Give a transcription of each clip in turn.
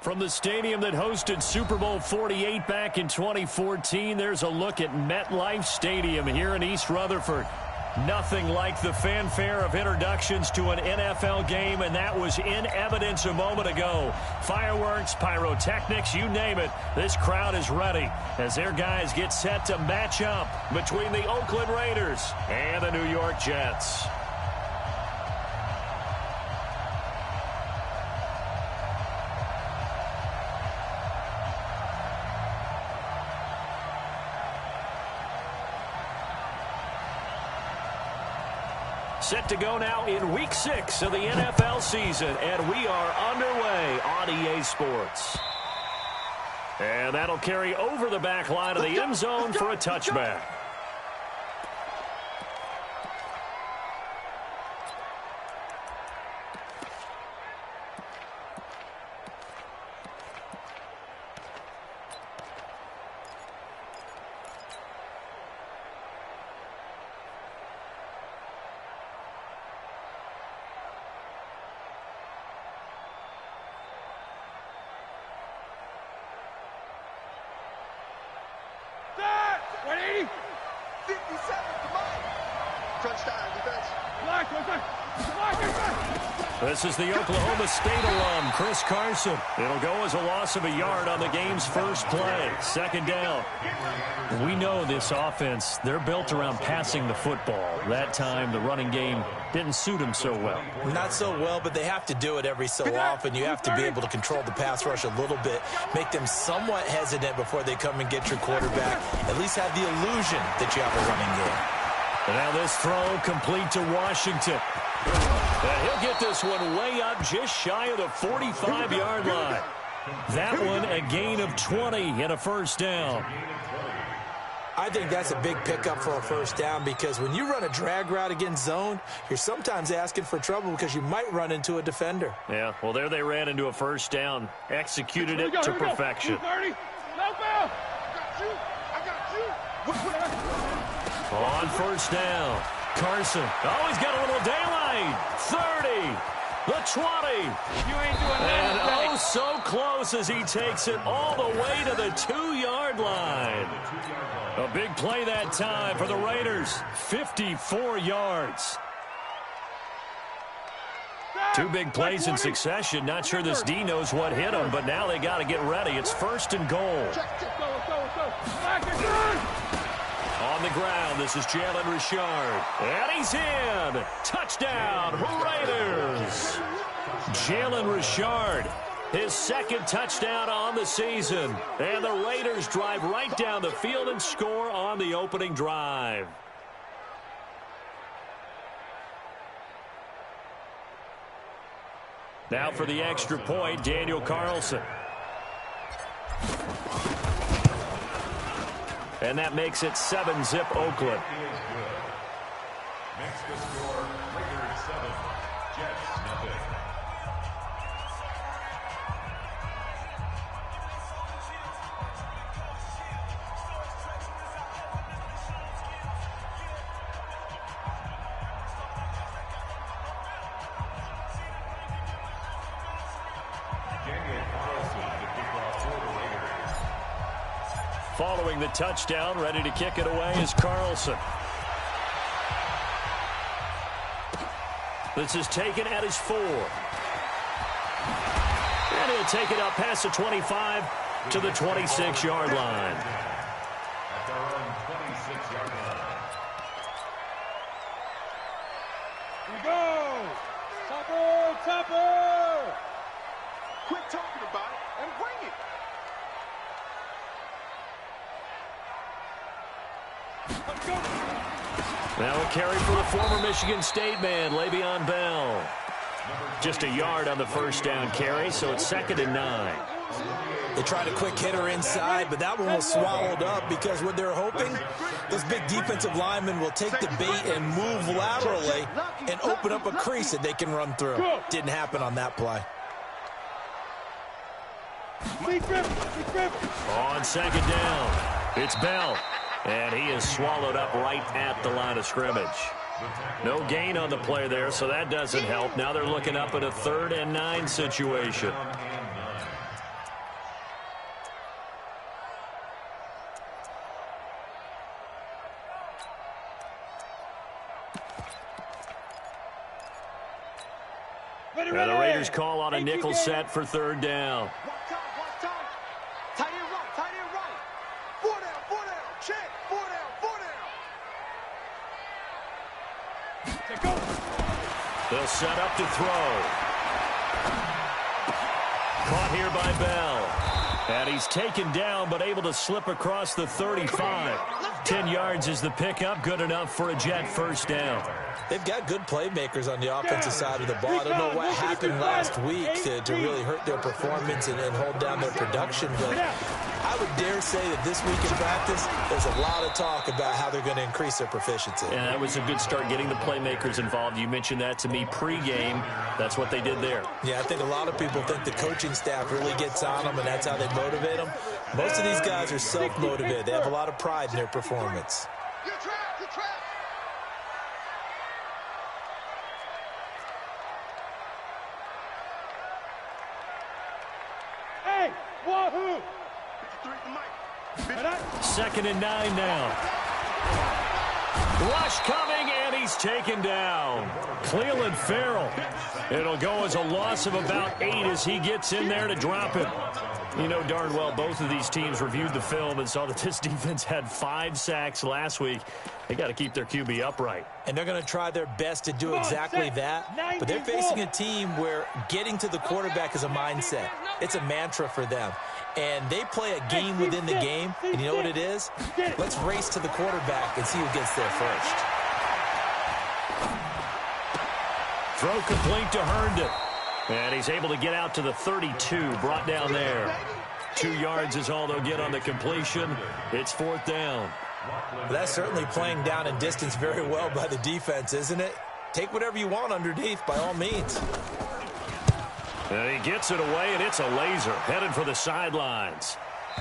From the stadium that hosted Super Bowl 48 back in 2014, there's a look at MetLife Stadium here in East Rutherford. Nothing like the fanfare of introductions to an NFL game, and that was in evidence a moment ago. Fireworks, pyrotechnics, you name it. This crowd is ready as their guys get set to match up between the Oakland Raiders and the New York Jets. Set to go now in Week 6 of the NFL season, and we are underway on EA Sports. And that'll carry over the back line of the end zone for a touchback. This is the Oklahoma State alum, Chris Carson. It'll go as a loss of a yard on the game's first play. Second down. We know this offense, they're built around passing the football. That time, the running game didn't suit them so well. Not so well, but they have to do it every so often. You have to be able to control the pass rush a little bit, make them somewhat hesitant before they come and get your quarterback. At least have the illusion that you have a running game. And now this throw complete to Washington. And he'll get this one way up just shy of the 45-yard line. That one a gain of 20 and a first down. I think that's a big pickup for a first down because when you run a drag route against zone, you're sometimes asking for trouble because you might run into a defender. Yeah, well, there they ran into a first down, executed it to perfection. On first down, Carson. Oh, he's got a little daylight. 30, the 20. And oh, so close as he takes it all the way to the 2-yard line. A big play that time for the Raiders. 54 yards. Two big plays in succession. Not sure this D knows what hit him, but now they got to get ready. It's first and goal. On the ground, this is Jalen Richard. And he's in. Touchdown, Raiders. Jalen Richard, his second touchdown on the season. And the Raiders drive right down the field and score on the opening drive. Now for the extra point, Daniel Carlson. And that makes it 7-zip Oakland. Next to score, Raiders 7, Jets nothing. Daniel Carlson to kick off for the Raiders. Following the touchdown, ready to kick it away is Carlson. This is taken at his 4. And he'll take it up past the 25 to the 26-yard line. At their own 26-yard line. Here we go! Topper! Topper! Quit talking about it and bring it! Now a carry for the former Michigan State man, Le'Veon Bell. Just a yard on the first down carry, so it's 2nd and 9. They tried a quick hitter inside, but that one was swallowed up because what they're hoping, those big defensive linemen will take the bait and move laterally and open up a crease that they can run through. Didn't happen on that play. On 2nd down, it's Bell. And he is swallowed up right at the line of scrimmage. No gain on the play there, so that doesn't help. Now they're looking up at a 3rd and 9 situation. And the Raiders call on a nickel set for third down. Watch time. Tight end right. 4 down. Check. 4 down. They'll set up to throw. Caught here by Bell. And he's taken down, but able to slip across the 35. 10 yards is the pickup. Good enough for a Jet first down. They've got good playmakers on the offensive side of the ball. I don't know what happened last week to really hurt their performance and hold down their production, but I would dare say that this week in practice, there's a lot of talk about how they're going to increase their proficiency. And that was a good start, getting the playmakers involved. You mentioned that to me pregame. That's what they did there. Yeah, I think a lot of people think the coaching staff really gets on them, and that's how they motivate them. Most of these guys are self-motivated. They have a lot of pride in their performance. Good trap. Hey, wahoo! 53 to Mike. 2nd and 9 now. Rush coming, and he's taken down. Cleveland Farrell. It'll go as a loss of about 8 as he gets in there to drop it. You know darn well both of these teams reviewed the film and saw that this defense had 5 sacks last week. They got to keep their QB upright. And they're going to try their best to do exactly that. But they're facing a team where getting to the quarterback is a mindset. It's a mantra for them. And they play a game within the game. And you know what it is? Let's race to the quarterback and see who gets there first. Throw complete to Herndon. And he's able to get out to the 32, brought down there. 2 yards is all they'll get on the completion. It's 4th down. Well, that's certainly playing down in distance very well by the defense, isn't it? Take whatever you want underneath, by all means. And he gets it away, and it's a laser headed for the sidelines.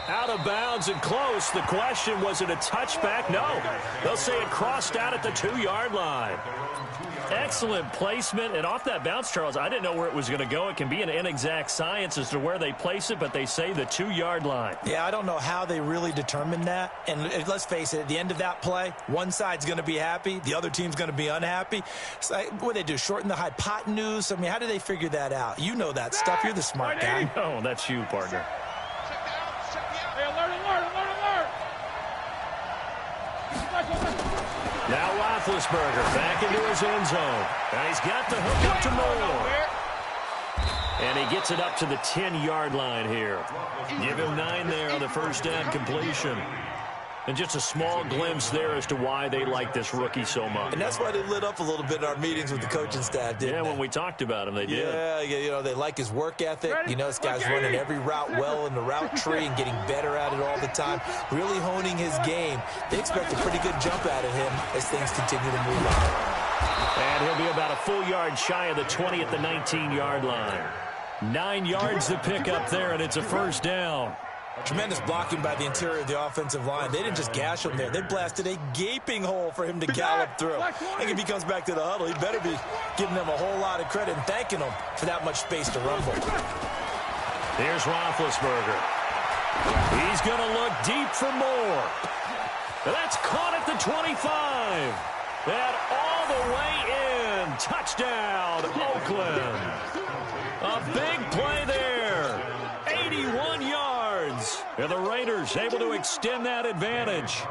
Out of bounds and close. The question, was it a touchback? No. They'll say it crossed out at the 2-yard line. Excellent placement, and off that bounce, Charles, I didn't know where it was going to go. It can be an inexact science as to where they place it, but they say the 2-yard line. Yeah, I don't know how they really determined that. And let's face it, at the end of that play, one side's going to be happy, the other team's going to be unhappy. So, what do they do, shorten the hypotenuse? I mean, how do they figure that out? You know that stuff. You're the smart guy. Oh, that's you, partner. Hey, alert! Now Roethlisberger back into his end zone. And he's got the hook up to Moore. And he gets it up to the 10-yard line here. Give him 9 there on the first down completion. And just a small glimpse there as to why they like this rookie so much. And that's why they lit up a little bit in our meetings with the coaching staff, didn't they? Yeah, when we talked about him, they did. Yeah, you know, they like his work ethic. You know, this guy's running every route well in the route tree and getting better at it all the time, really honing his game. They expect a pretty good jump out of him as things continue to move on. And he'll be about a full yard shy of the 20 at the 19-yard line. 9 yards to pick up there, and it's a first down. Tremendous blocking by the interior of the offensive line. They didn't just gash him there. They blasted a gaping hole for him to gallop through. I think if he comes back to the huddle, he better be giving them a whole lot of credit and thanking them for that much space to rumble. Here's Roethlisberger. He's going to look deep for more. That's caught at the 25. And all the way in. Touchdown, Oakland. A big play there. 81 yards. And the Raiders able to extend that advantage.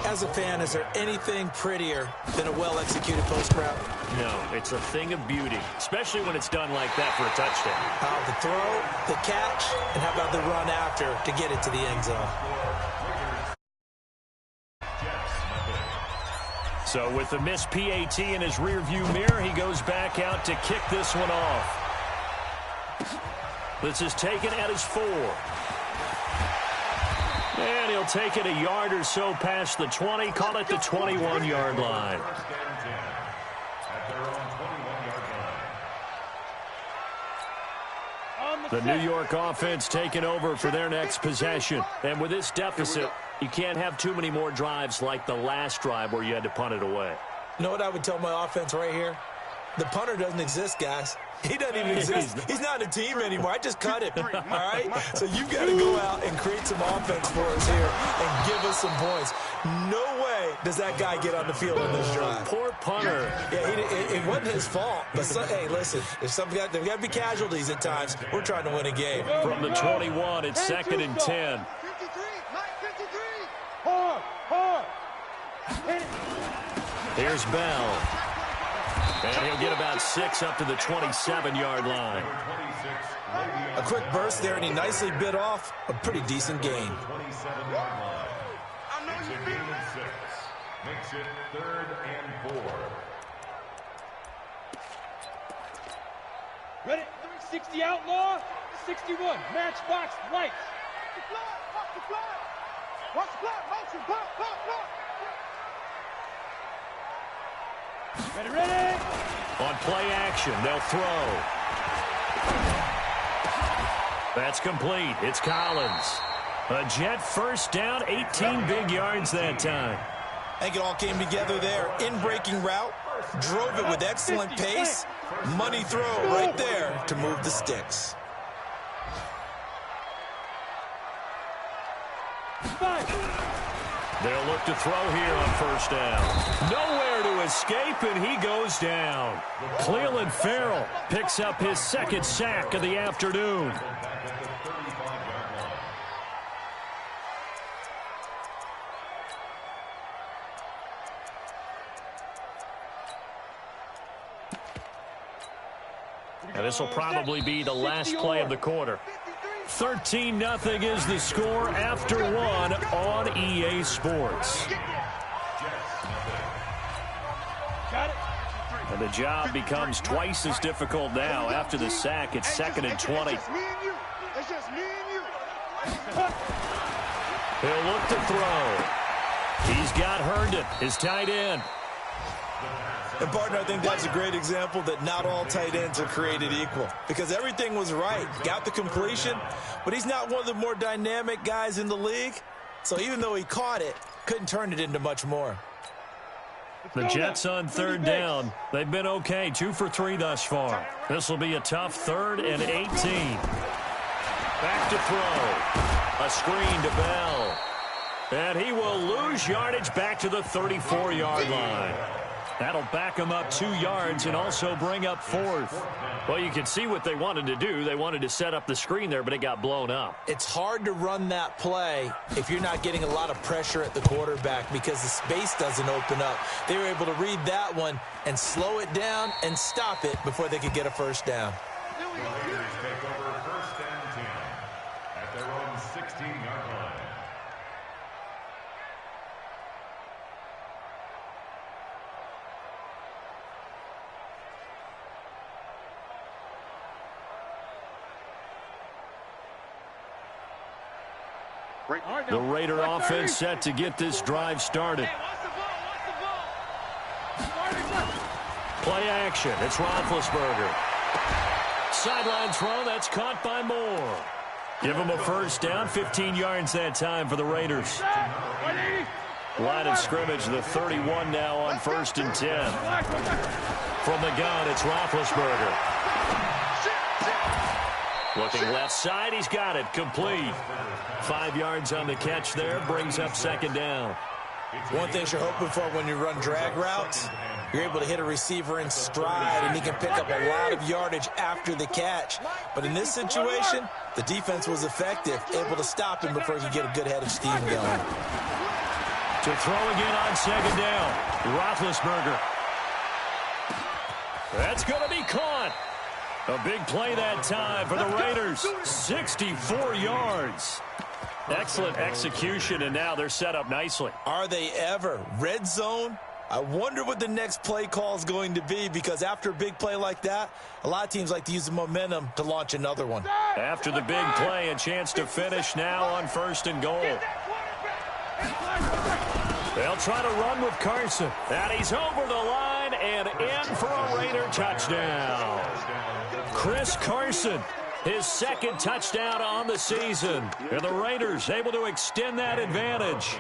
As a fan, is there anything prettier than a well-executed post route? No, it's a thing of beauty, especially when it's done like that for a touchdown. The throw, the catch, and how about the run after to get it to the end zone? So with the missed PAT in his rearview mirror, he goes back out to kick this one off. This is taken at his 4. And he'll take it a yard or so past the 20, call it the 21-yard line. The New York offense taking over for their next possession. And with this deficit, you can't have too many more drives like the last drive where you had to punt it away. You know what I would tell my offense right here? The punter doesn't exist, guys. He doesn't even exist. He's not a team anymore. I just cut him, all right? So you've got to go out and create some offense for us here and give us some points. No way does that guy get on the field in this drive. Poor punter. Yeah, it wasn't his fault. But, hey, listen, if there's got to be casualties at times, we're trying to win a game. From the 21, it's 2nd and 10. 53, Mike 53. Hard. Here's Bell. And he'll get about 6 up to the 27-yard line. A quick burst there, and he nicely bit off a pretty decent gain. 27-yard line. Makes it 8 and 6. Makes it 3rd and 4. Ready? 360 outlaw. 61. Matchbox lights. Watch the flag. Watch the flag. Motion. Block. Ready? On play action, they'll throw. That's complete. It's Collins. A Jet first down, 18 big yards that time. I think it all came together there. In-breaking route, drove it with excellent pace. Money throw right there to move the sticks. They'll look to throw here on first down. Nowhere to escape, and he goes down. Cleveland Farrell picks up his 2nd sack of the afternoon. And this will probably be the last play of the quarter. 13-0 is the score after 1 on EA Sports. And the job becomes twice as difficult now. After the sack, it's 2nd and 20. It's just me and you. He'll look to throw. He's got Herndon, his tight end. And, partner, I think that's a great example that not all tight ends are created equal, because everything was right. Got the completion, but he's not one of the more dynamic guys in the league. So even though he caught it, couldn't turn it into much more. The Jets on 3rd down. They've been okay, 2 for 3 thus far. This will be a tough 3rd and 18. Back to throw. A screen to Bell. And he will lose yardage back to the 34-yard line. That'll back him up 2 yards and also bring up 4th. Well, you can see what they wanted to do. They wanted to set up the screen there, but it got blown up. It's hard to run that play if you're not getting a lot of pressure at the quarterback because the space doesn't open up. They were able to read that one and slow it down and stop it before they could get a first down. The Raiders take over 1st and 10 at their own 16-yard line. The Raider offense set to get this drive started. Play action. It's Roethlisberger. Sideline throw. That's caught by Moore. Give him a first down. 15 yards that time for the Raiders. Line of scrimmage, the 31 now on 1st and 10. From the gun, it's Roethlisberger. Looking left side, he's got it. Complete. 5 yards on the catch there, brings up 2nd down. One thing you're hoping for when you run drag routes, you're able to hit a receiver in stride, and he can pick up a lot of yardage after the catch. But in this situation, the defense was effective, able to stop him before he could get a good head of steam going. To throw again on 2nd down, Roethlisberger. That's going to be caught. A big play that time for the Raiders. 64 yards. Excellent execution, and now they're set up nicely. Are they ever? Red zone? I wonder what the next play call is going to be, because after a big play like that, a lot of teams like to use the momentum to launch another one. After the big play, a chance to finish now on 1st and goal. They'll try to run with Carson. And he's over the line and in for a Raider touchdown. Chris Carson, his 2nd touchdown on the season. And the Raiders able to extend that advantage.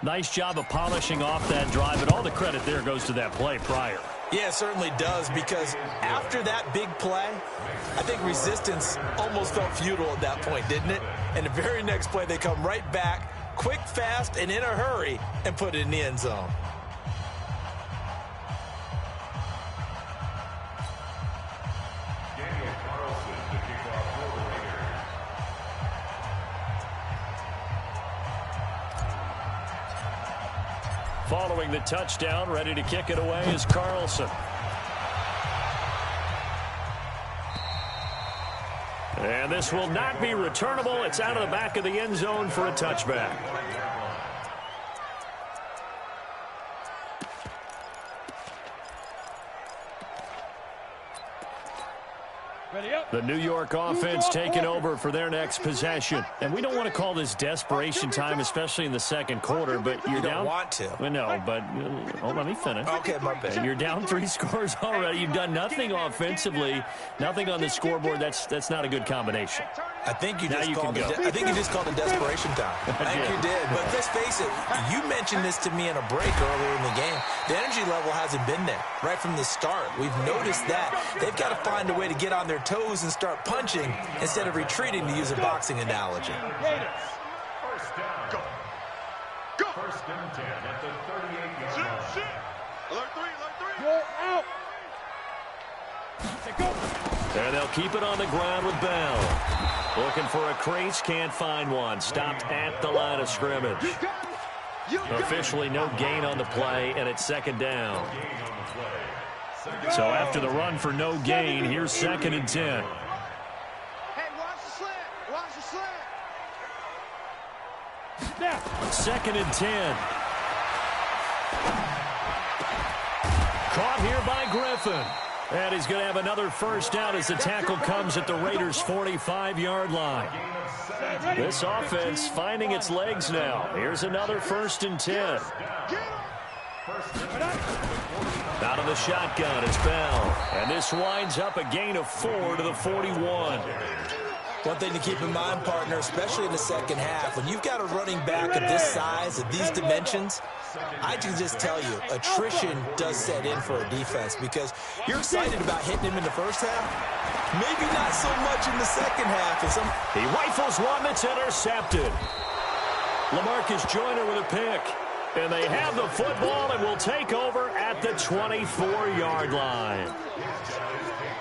Nice job of polishing off that drive, and all the credit there goes to that play prior. Yeah, it certainly does, because after that big play, I think resistance almost felt futile at that point, didn't it? And the very next play, they come right back, quick, fast, and in a hurry and put it in the end zone. Following the touchdown, ready to kick it away is Carlson. And this will not be returnable. It's out of the back of the end zone for a touchback. The New York offense taking over for their next possession. And we don't want to call this desperation time, especially in the second quarter, but you're down. You don't want to. Well, no, but let me finish. Okay, my bad. You're down 3 scores already. You've done nothing offensively, nothing on the scoreboard. That's not a good combination. I think you just called it desperation time. I think you did. But let's face it, you mentioned this to me in a break earlier in the game. The energy level hasn't been there right from the start. We've noticed that. They've got to find a way to get on their toes and start punching instead of retreating, to use a boxing analogy. First down. Go. First and 10 at the 38-yard line. Alert three. Go out. Go. And they'll keep it on the ground with Bell. Looking for a crease, can't find one. Stopped at the line of scrimmage. Officially no gain on the play, and it's second down. So after the run for no gain, here's second and 10. Hey, watch the slant. Watch the slant. Now. Second and 10. Caught here by Griffin. And he's going to have another first down as the tackle comes at the Raiders' 45-yard line. This offense finding its legs now. Here's another first and 10. Out of the shotgun, it's Bell. And this winds up a gain of 4 to the 41. One thing to keep in mind, partner, especially in the second half, when you've got a running back of this size, of these dimensions, I can just tell you, attrition does set in for a defense because you're excited about hitting him in the first half. Maybe not so much in the second half. He rifles one that's intercepted. LaMarcus Joyner with a pick. And they have the football and will take over at the 24-yard line.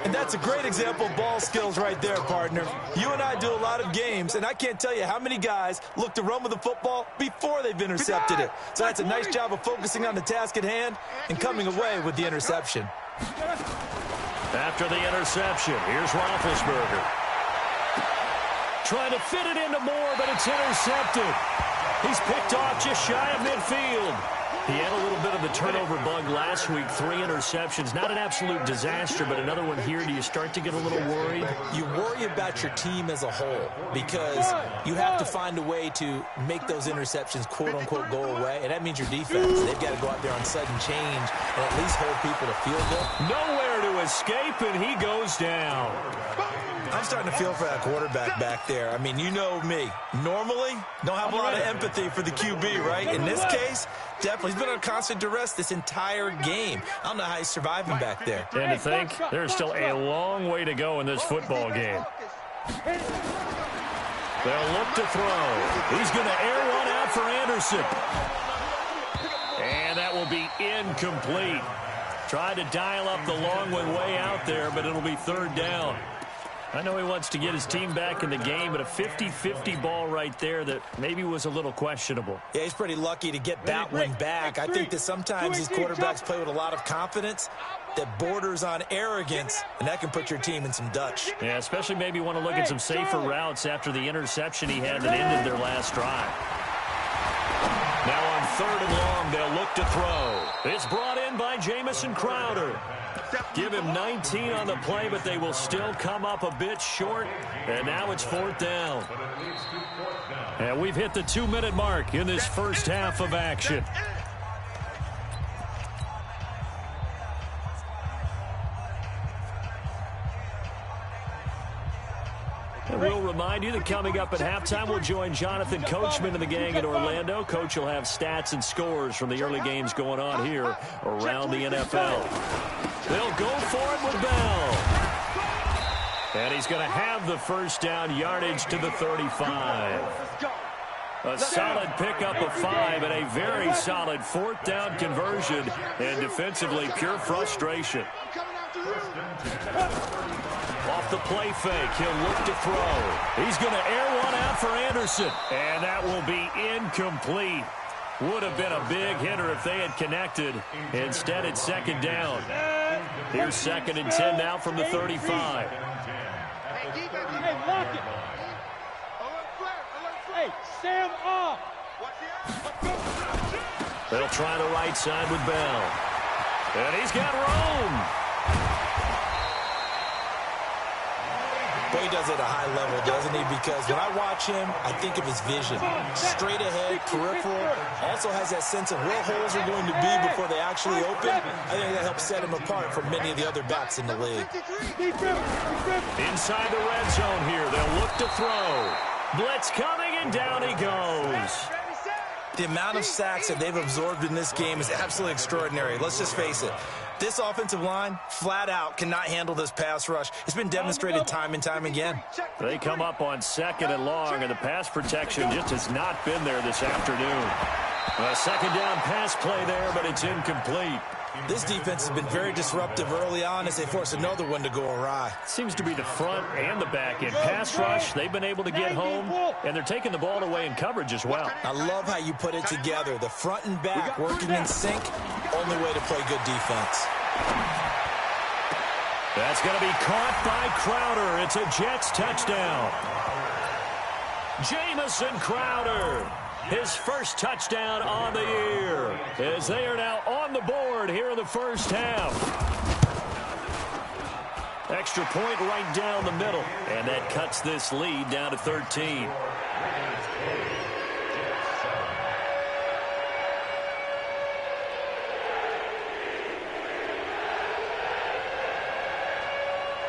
And that's a great example of ball skills right there, partner. You and I do a lot of games, and I can't tell you how many guys look to run with the football before they've intercepted it. So that's a nice job of focusing on the task at hand and coming away with the interception. After the interception, here's Roethlisberger. Trying to fit it into Moore, but it's intercepted. He's picked off just shy of midfield. He had a little bit of the turnover bug last week, 3 interceptions. Not an absolute disaster, but another one here. Do you start to get a little worried? You worry about your team as a whole because you have to find a way to make those interceptions, quote-unquote, go away, and that means your defense. They've got to go out there on sudden change and at least hold people to field goal. Nowhere to escape, and he goes down. I'm starting to feel for that quarterback back there. I mean, you know me. Normally, don't have a lot of empathy for the QB, right? In this case, definitely. He's been on constant duress this entire game. I don't know how he's surviving back there. And to think, there's still a long way to go in this football game. They'll look to throw. He's going to air one out for Anderson. And that will be incomplete. Tried to dial up the long one way out there, but it'll be third down. I know he wants to get his team back in the game, but a 50-50 ball right there that maybe was a little questionable. Yeah, he's pretty lucky to get that one back. I think that sometimes these quarterbacks play with a lot of confidence that borders on arrogance, and that can put your team in some Dutch. Yeah, especially maybe want to look at some safer routes after the interception he had that ended their last drive. Now on third and long, they'll look to throw. It's brought in by Jamison Crowder. Give him 19 on the play, but they will still come up a bit short. And now it's fourth down. And we've hit the 2-minute mark in this first half of action. And we'll remind you that coming up at halftime, we'll join Jonathan Coachman and the gang in Orlando. Coach will have stats and scores from the early games going on here around the NFL. They'll go for it with Bell. And he's going to have the first down, yardage to the 35. A solid pickup of 5 and a very solid 4th down conversion. And defensively, pure frustration. Off the play fake, he'll look to throw. He's going to air one out for Anderson. And that will be incomplete. Would have been a big hitter if they had connected. Instead, it's 2nd down. Here's 2nd and 10 now from the 35. Hey, lock it. Hey, Sam off. They'll try the right side with Bell. And he's got room. Boy, he does it at a high level, doesn't he? Because when I watch him, I think of his vision. Straight ahead, peripheral. Also has that sense of where holes are going to be before they actually open. I think that helps set him apart from many of the other backs in the league. Inside the red zone here. They'll look to throw. Blitz coming, and down he goes. The amount of sacks that they've absorbed in this game is absolutely extraordinary. Let's just face it. This offensive line, flat out, cannot handle this pass rush. It's been demonstrated time and time again. They come up on 2nd and long, and the pass protection just has not been there this afternoon. A 2nd down pass play there, but it's incomplete. This defense has been very disruptive early on as they force another one to go awry. Seems to be the front and the back end. Pass rush, they've been able to get home, and they're taking the ball away in coverage as well. I love how you put it together. The front and back working in sync, only way to play good defense. That's going to be caught by Crowder. It's a Jets touchdown. Jamison Crowder, his first touchdown on the year, as they are now on the board here in the first half. Extra point right down the middle, and that cuts this lead down to 13.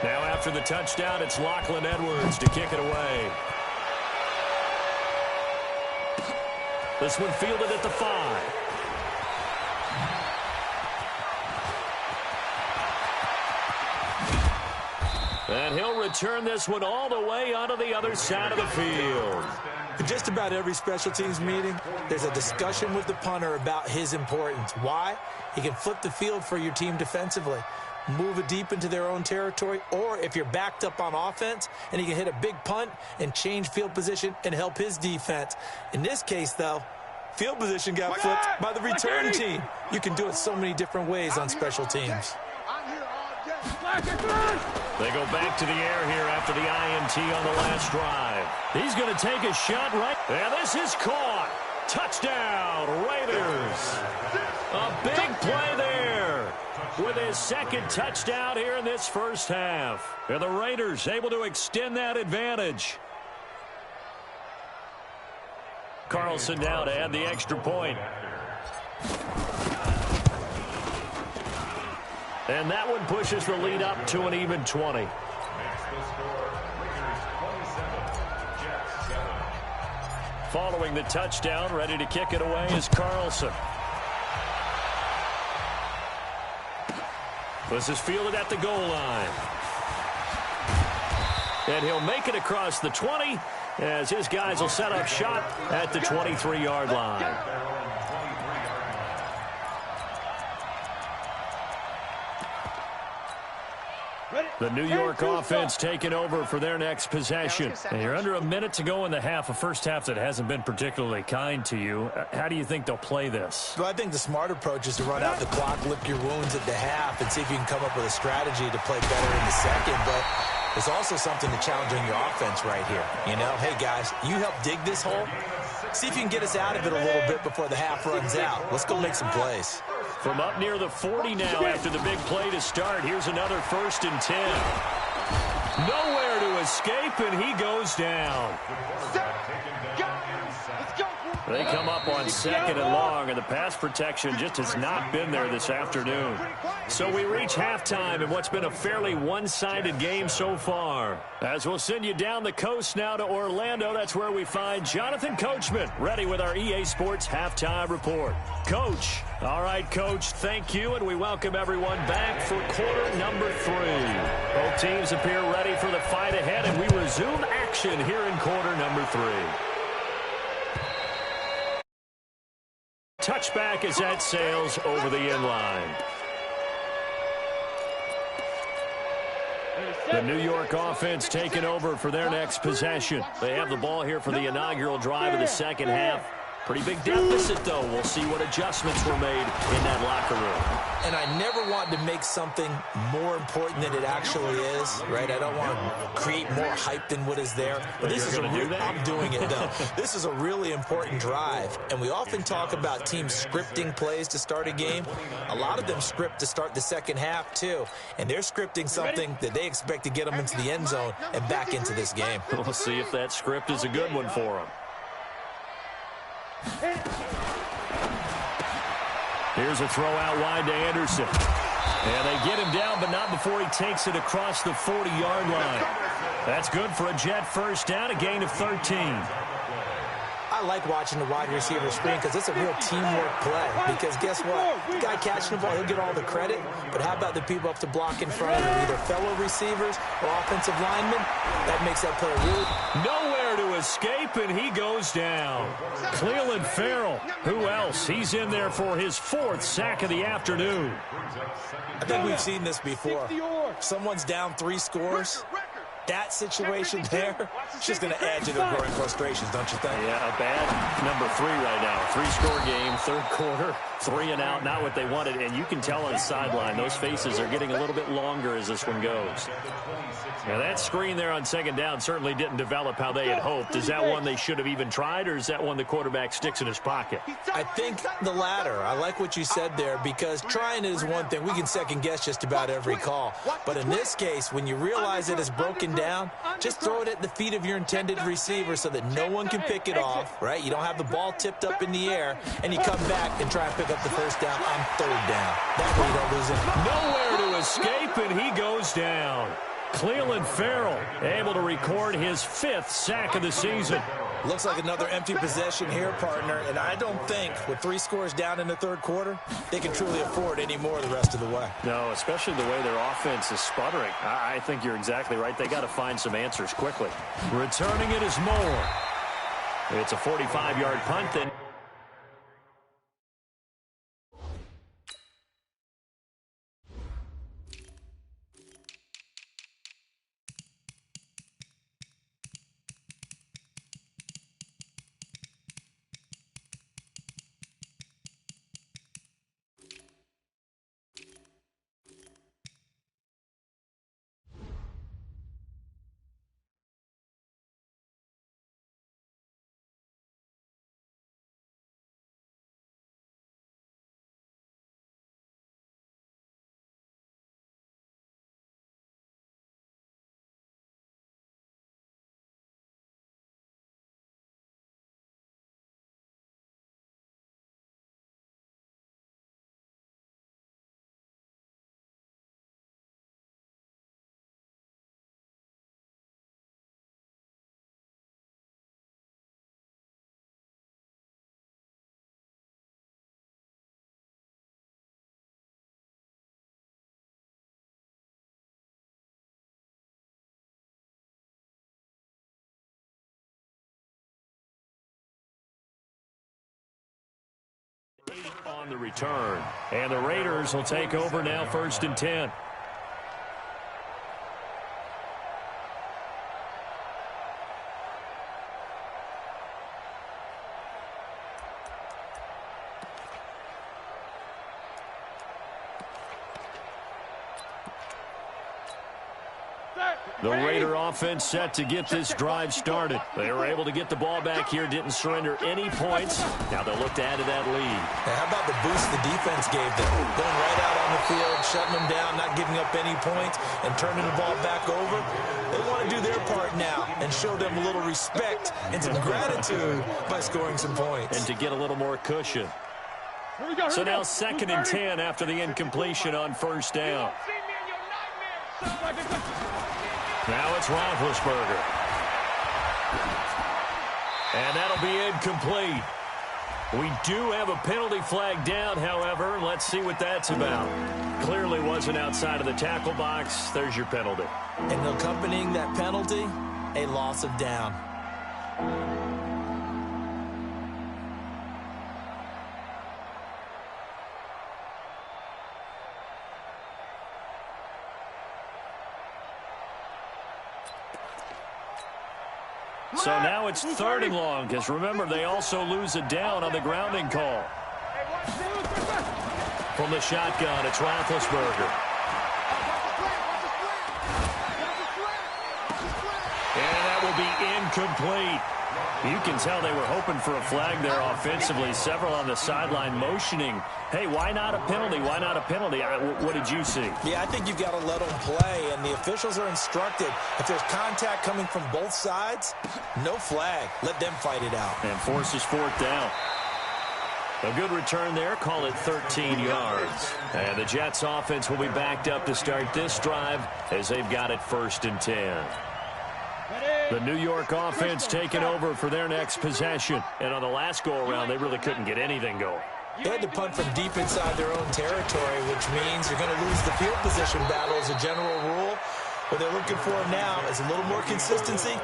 Now after the touchdown, it's Lachlan Edwards to kick it away. This one fielded at the 5. And he'll return this one all the way onto the other side of the field. In just about every special teams meeting, there's a discussion with the punter about his importance. Why? He can flip the field for your team defensively, move it deep into their own territory, or if you're backed up on offense, and he can hit a big punt and change field position and help his defense. In this case, though, field position got flipped by the return team. You can do it so many different ways on special teams. They go back to the air here after the INT on the last drive. He's going to take a shot right. And this is caught. Touchdown, Raiders. A big play there with his 2nd touchdown here in this first half. And the Raiders able to extend that advantage. Carlson now to add the extra point. And that one pushes the lead up to an even 20. Following the touchdown, ready to kick it away is Carlson. This is fielded at the goal line. And he'll make it across the 20 as his guys will set up shop at the 23-yard line. The New York offense taking over for their next possession. And you're under a minute to go in the half, a first half that hasn't been particularly kind to you. How do you think they'll play this? Well, I think the smart approach is to run out the clock, lick your wounds at the half, and see if you can come up with a strategy to play better in the second. But there's also something to challenge on your offense right here. You know, hey, guys, you help dig this hole. See if you can get us out of it a little bit before the half runs out. Let's go make some plays. From up near the 40 now after the big play to start. Here's another 1st and 10. Nowhere to escape, and he goes down. They come up on 2nd and long, and the pass protection just has not been there this afternoon. So we reach halftime in what's been a fairly one-sided game so far. As we'll send you down the coast now to Orlando, that's where we find Jonathan Coachman, ready with our EA Sports Halftime Report. Coach. All right, Coach, thank you, and we welcome everyone back for quarter number 3. Both teams appear ready for the fight ahead, and we resume action here in quarter number 3. touchback as that sails over the end line. The New York offense taking over for their next possession. They have the ball here for the inaugural drive of the second half. Pretty big deficit, though. We'll see what adjustments were made in that locker room. And I never want to make something more important than it actually is, right? I don't want to create more hype than what is there. But this is I'm doing it, though. This is a really important drive. And we often talk about teams scripting plays to start a game. A lot of them script to start the second half, too. And they're scripting something that they expect to get them into the end zone and back into this game. We'll see if that script is a good one for them. Here's a throw out wide to Anderson. And they get him down, but not before he takes it across the 40-yard line. That's good for a Jet first down, a gain of 13. I like watching the wide receiver screen because it's a real teamwork play. Because guess what? The guy catching the ball, he'll get all the credit. But how about the people up to block in front of him, either fellow receivers or offensive linemen? That makes that play really. Nowhere to escape, and he goes down. Cleveland Farrell. Who else? He's in there for his 4th sack of the afternoon. I think we've seen this before. Someone's down 3 scores. That situation there, it's just going to add to their growing frustrations, don't you think? Yeah, a bad number 3 right now. 3-score game, third quarter, 3 and out, not what they wanted. And you can tell on the sideline, those faces are getting a little bit longer as this one goes. Now, that screen there on second down certainly didn't develop how they had hoped. Is that one they should have even tried, or is that one the quarterback sticks in his pocket? I think the latter. I like what you said there, because trying is one thing. We can second-guess just about every call. But in this case, when you realize it is broken down, just throw it at the feet of your intended receiver so that no one can pick it off, right? You don't have the ball tipped up in the air, and you come back and try and pick up the first down on third down. That way you don't lose it. Nowhere to escape, and he goes down. Cleveland Farrell able to record his 5th sack of the season. Looks like another empty possession here, partner, and I don't think with 3 scores down in the third quarter, they can truly afford any more the rest of the way. No, especially the way their offense is sputtering. I think you're exactly right. They got to find some answers quickly. Returning it is Moore. It's a 45-yard punt then. On the return, and the Raiders will take over now, 1st and 10. The Raider offense set to get this drive started. They were able to get the ball back here, didn't surrender any points. Now they'll look to add to that lead. Now, how about the boost the defense gave them? Going right out on the field, shutting them down, not giving up any points, and turning the ball back over. They want to do their part now and show them a little respect and some gratitude by scoring some points. And to get a little more cushion. So now 2nd and 10 after the incompletion on 1st down. Now it's Roethlisberger. And that'll be incomplete. We do have a penalty flag down, however. Let's see what that's about. Clearly wasn't outside of the tackle box. There's your penalty. And accompanying that penalty, a loss of down. So now it's 3rd and long, because remember, they also lose a down on the grounding call. From the shotgun, it's Roethlisberger. And that will be incomplete. You can tell they were hoping for a flag there offensively. Several on the sideline motioning, hey, why not a penalty? Why not a penalty? What did you see? Yeah, I think you've got to let them play, and the officials are instructed, if there's contact coming from both sides, no flag. Let them fight it out. And forces 4th down. A good return there. Call it 13 yards. And the Jets offense will be backed up to start this drive as they've got it 1st and 10. The New York offense taking over for their next possession. And on the last go-around, they really couldn't get anything going. They had to punt from deep inside their own territory, which means you're going to lose the field position battle as a general rule. What they're looking for now is a little more consistency,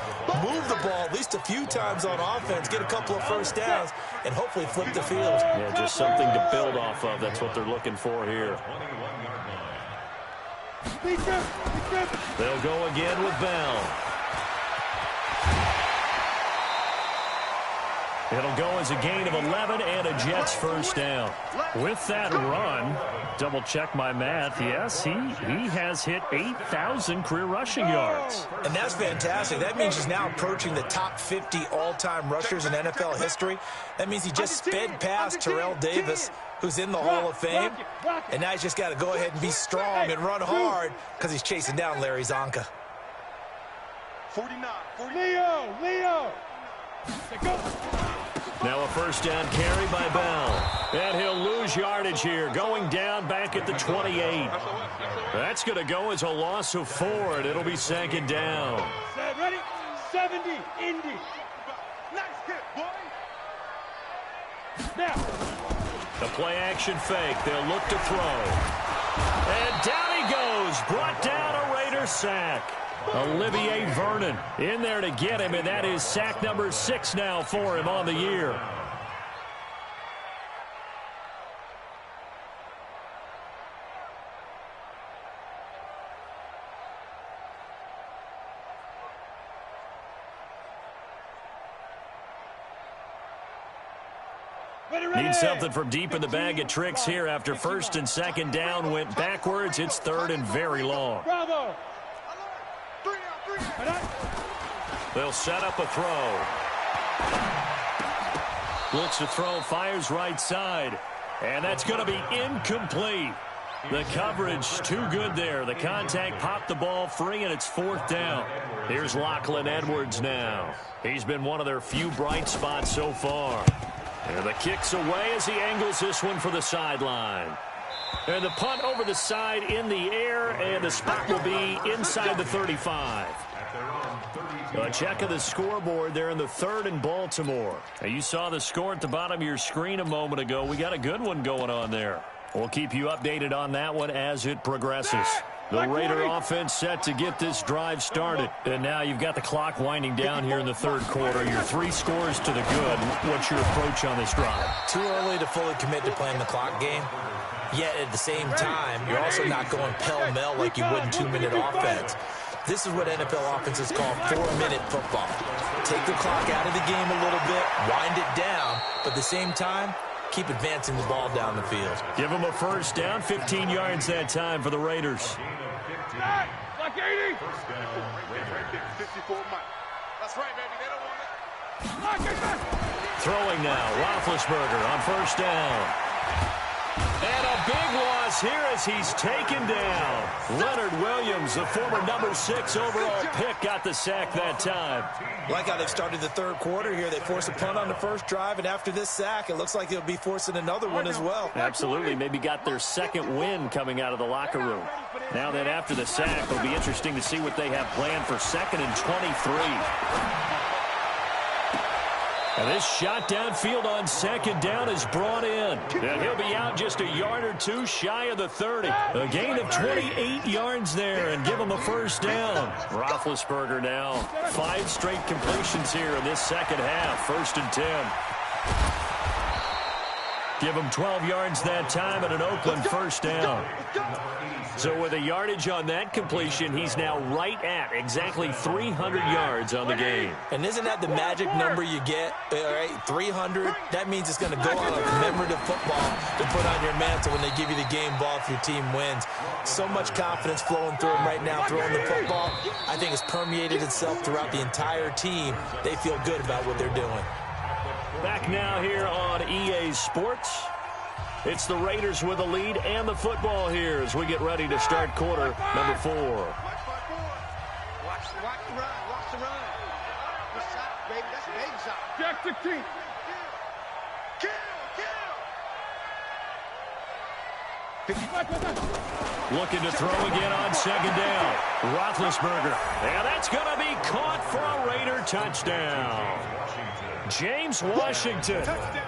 move the ball at least a few times on offense, get a couple of first downs, and hopefully flip the field. Yeah, just something to build off of. That's what they're looking for here. They'll go again with Bell. It'll go as a gain of 11 and a Jets 1st down. With that run, double check my math, yes, he has hit 8,000 career rushing yards. And that's fantastic. That means he's now approaching the top 50 all-time rushers in NFL history. That means he just sped past Terrell Davis, who's in the Hall of Fame. And now he's just got to go ahead and be strong and run hard because he's chasing down Larry Zonka. 49. Leo. Go. Now a 1st down carry by Bell. And he'll lose yardage here, going down back at the 28. That's going to go as a loss of 4, and it'll be 2nd down. Ready? 70, Indy. Nice hit, boy. Now. The play-action fake. They'll look to throw. And down he goes. Brought down a Raider sack. Olivier Vernon in there to get him, and that is sack number 6 now for him on the year. Need something from deep in the bag of tricks here after 1st and 2nd down went backwards. It's 3rd and very long. Bravo. They'll set up a throw. Looks to throw, fires right side. And that's going to be incomplete. The coverage too good there. The contact popped the ball free, and it's 4th down. Here's Lachlan Edwards now. He's been one of their few bright spots so far. And the kick's away as he angles this one for the sideline. And the punt over the side in the air, and the spot will be inside the 35. A check of the scoreboard there in the 3rd and Baltimore. Now, you saw the score at the bottom of your screen a moment ago. We got a good one going on there. We'll keep you updated on that one as it progresses. The Raider offense set to get this drive started. And now you've got the clock winding down here in the 3rd quarter. Your 3 scores to the good. What's your approach on this drive? Too early to fully commit to playing the clock game. Yet at the same time, you're also not going pell-mell like you would in 2-minute offense. This is what NFL offenses call 4-minute football. Take the clock out of the game a little bit, wind it down, but at the same time, keep advancing the ball down the field. Give them a 1st down, 15 yards that time for the Raiders. Like 80. 54 Mike. That's right, baby. They don't want it. Throwing now, Roethlisberger on 1st down. And a big loss here as he's taken down. Leonard Williams, the former number 6 overall pick, got the sack that time. Like how they've started the 3rd quarter here. They force a punt on the 1st drive, and after this sack, it looks like they'll be forcing another one as well. Absolutely. Maybe got their 2nd win coming out of the locker room. Now that after the sack, it'll be interesting to see what they have planned for 2nd and 23. And this shot downfield on 2nd down is brought in. And he'll be out just a yard or 2 shy of the 30. A gain of 28 yards there and give him a 1st down. Roethlisberger now. 5 straight completions here in this 2nd half. 1st and 10. Give him 12 yards that time and an Oakland first down. So with a yardage on that completion, he's now right at exactly 300 yards on the game. And isn't that the magic number you get? All right, 300. That means it's going to go on a commemorative football to put on your mantle when they give you the game ball if your team wins. So much confidence flowing through him right now, throwing the football. I think it's permeated itself throughout the entire team. They feel good about what they're doing. Back now here on EA Sports. It's the Raiders with the lead and the football here as we get ready to start quarter number 4. Watch the run. Watch the run. Good shot, baby. That's a baby shot. Jack 16. Kill. Looking to throw again on second down. Roethlisberger. And that's going to be caught for a Raider touchdown. James Washington,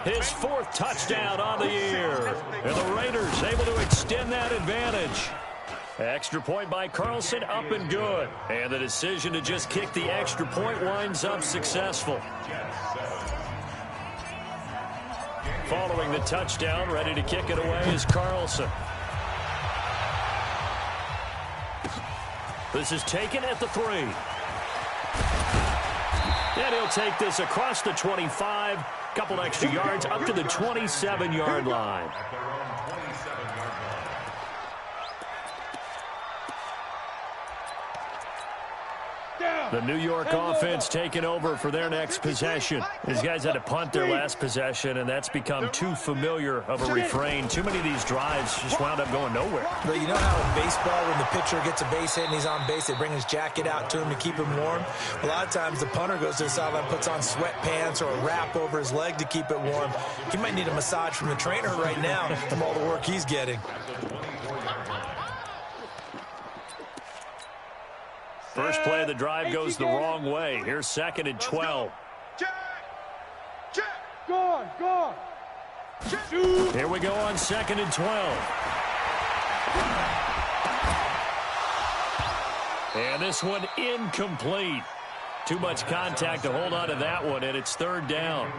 his 4th touchdown on the year. And the Raiders able to extend that advantage. Extra point by Carlson, up and good. And the decision to just kick the extra point winds up successful. Following the touchdown, ready to kick it away is Carlson. This is taken at the 3. And he'll take this across the 25, couple extra yards up to the 27-yard line. The New York offense taking over for their next possession. These guys had to punt their last possession, and that's become too familiar of a refrain. Too many of these drives just wound up going nowhere. But you know how in baseball, when the pitcher gets a base hit and he's on base, they bring his jacket out to him to keep him warm? A lot of times the punter goes to the sideline, puts on sweatpants or a wrap over his leg to keep it warm. He might need a massage from the trainer right now from all the work he's getting. First play of the drive goes the wrong way. Here's 2nd and 12. Check. Go on. Here we go on 2nd and 12. And this one incomplete. Too much contact to hold on to that one, and it's 3rd down.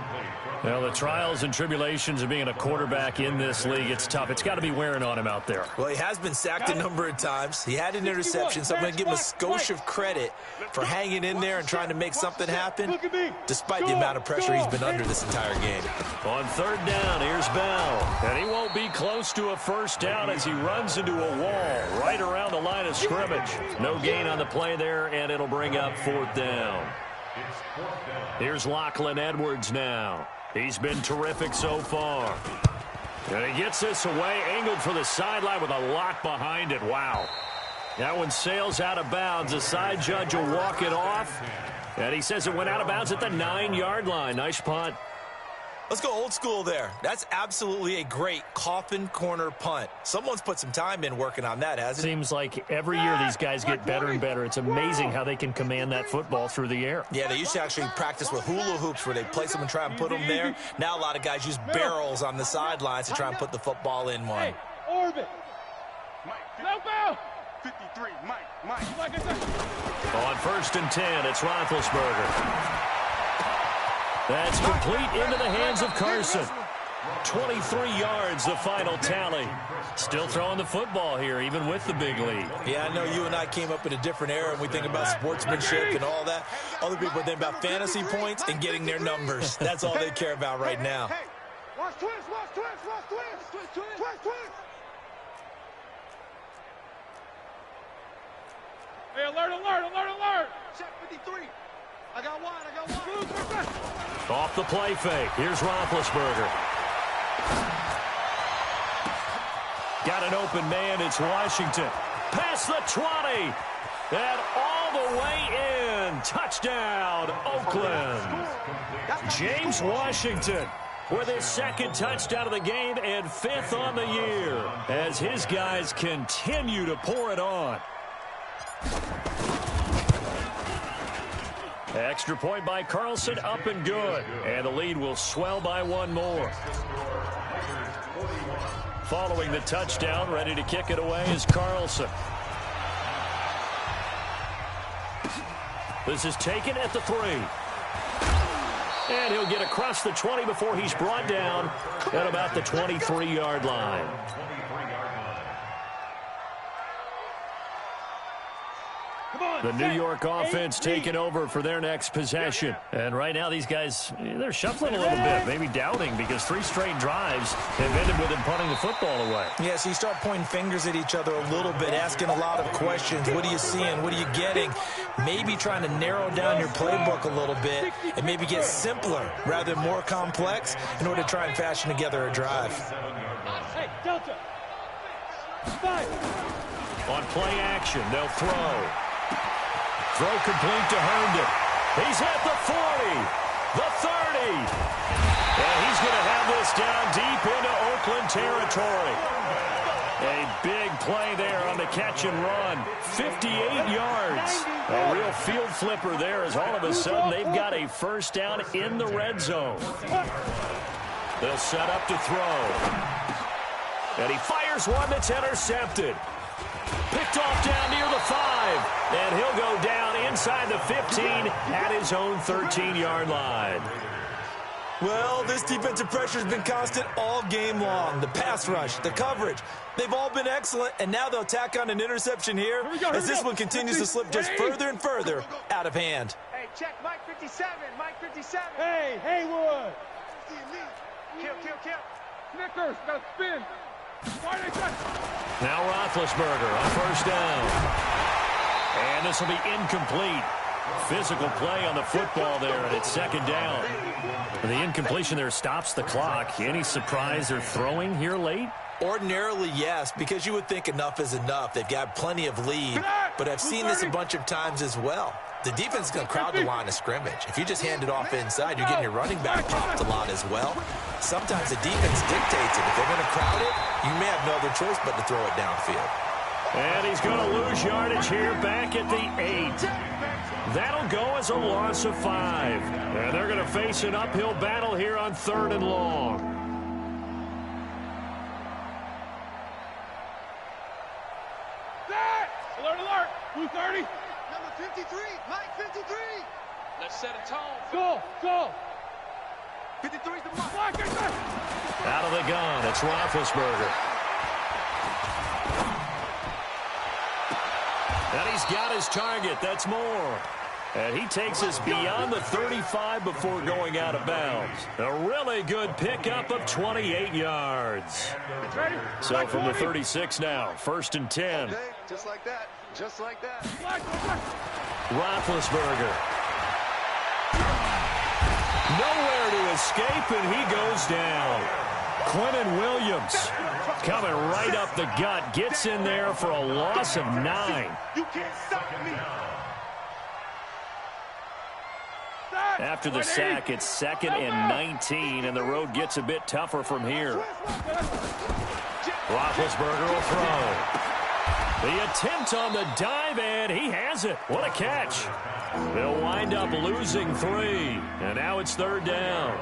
Well, the trials and tribulations of being a quarterback in this league, it's tough. It's got to be wearing on him out there. Well, he has been sacked a number of times. He had an interception, so I'm going to give him a skosh of credit for hanging in there and trying to make something happen, despite the amount of pressure he's been under this entire game. On 3rd down, here's Bell. And he won't be close to a first down as he runs into a wall right around the line of scrimmage. No gain on the play there, and it'll bring up 4th down. Here's Lachlan Edwards now. He's been terrific so far. And he gets this away, angled for the sideline with a lot behind it. Wow. That one sails out of bounds. The side judge will walk it off. And he says it went out of bounds at the 9-yard line. Nice punt. Let's go old school there. That's absolutely a great coffin corner punt. Someone's put some time in working on that, hasn't it? Seems like every year these guys get better and better. It's amazing how they can command that football through the air. Yeah, they used to actually practice with hula hoops where they place them and try and put them there. Now a lot of guys use barrels on the sidelines to try and put the football in one. Orbit. No ball. 53, Mike. On 1st and 10, it's Roethlisberger. That's complete into the hands of Carson. 23 yards, the final tally. Still throwing the football here, even with the big lead. Yeah, I know you and I came up in a different era, and we think about sportsmanship and all that. Other people think about fantasy points and getting their numbers. That's all they care about right now. Hey, watch twist. Hey, alert. Check 53. I got one. Off the play fake. Here's Roethlisberger. Got an open man. It's Washington. Past the 20. And all the way in. Touchdown, Oakland. James Washington with his 2nd touchdown of the game and 5th on the year as his guys continue to pour it on. Extra point by Carlson, up and good. And the lead will swell by 1 more. Following the touchdown, ready to kick it away is Carlson. This is taken at the 3. And he'll get across the 20 before he's brought down at about the 23-yard line. The New York offense taking over for their next possession. And right now these guys, they're shuffling a little bit, maybe doubting, because 3 straight drives have ended with them punting the football away. Yeah, so you start pointing fingers at each other a little bit, asking a lot of questions. What are you seeing? What are you getting? Maybe trying to narrow down your playbook a little bit and maybe get simpler rather than more complex in order to try and fashion together a drive. Hey, Delta. 5. On play action, they'll throw. Throw complete to Herndon. He's at the 40, the 30. And he's going to have this down deep into Oakland territory. A big play there on the catch and run. 58 yards. A real field flipper there as all of a sudden they've got a first down in the red zone. They'll set up to throw. And he fires one that's intercepted. Picked off down near the 5. And he'll go down inside the 15 at his own 13-yard line. Well, this defensive pressure has been constant all game long. The pass rush, the coverage, they've all been excellent, and now they'll tack on an interception here as this one continues to slip just further and further out of hand. Hey, check Mike 57. Mike 57. Hey, Haywood. Kill. Snickers, got to spin. Why they touch? Now Roethlisberger on first down. And this will be incomplete. Physical play on the football there, and it's second down. The incompletion there stops the clock. Any surprise they're throwing here late? Ordinarily, yes, because you would think enough is enough. They've got plenty of lead, but I've seen this a bunch of times as well. The defense is going to crowd the line of scrimmage. If you just hand it off inside, you're getting your running back popped a lot as well. Sometimes the defense dictates it. If they're going to crowd it, you may have no other choice but to throw it downfield. And he's going to lose yardage here back at the 8. That'll go as a loss of 5. And they're going to face an uphill battle here on 3rd and long. Alert. 230. Number 53. Mike 53. Let's set a tone. Go. 53's the Mike. Out of the gun, it's Roethlisberger. And he's got his target. That's Moore. And he takes us beyond the 35 before going out of bounds. A really good pickup of 28 yards. So from the 36 now, 1st and 10. Okay, just like that. Roethlisberger. Nowhere to escape, and he goes down. Quentin Williams coming right up the gut. Gets in there for a loss of 9. You can't stop me. After the sack, it's 2nd and 19, and the road gets a bit tougher from here. Roethlisberger will throw. The attempt on the dive, and he has it. What a catch. They'll wind up losing 3, and now it's 3rd down.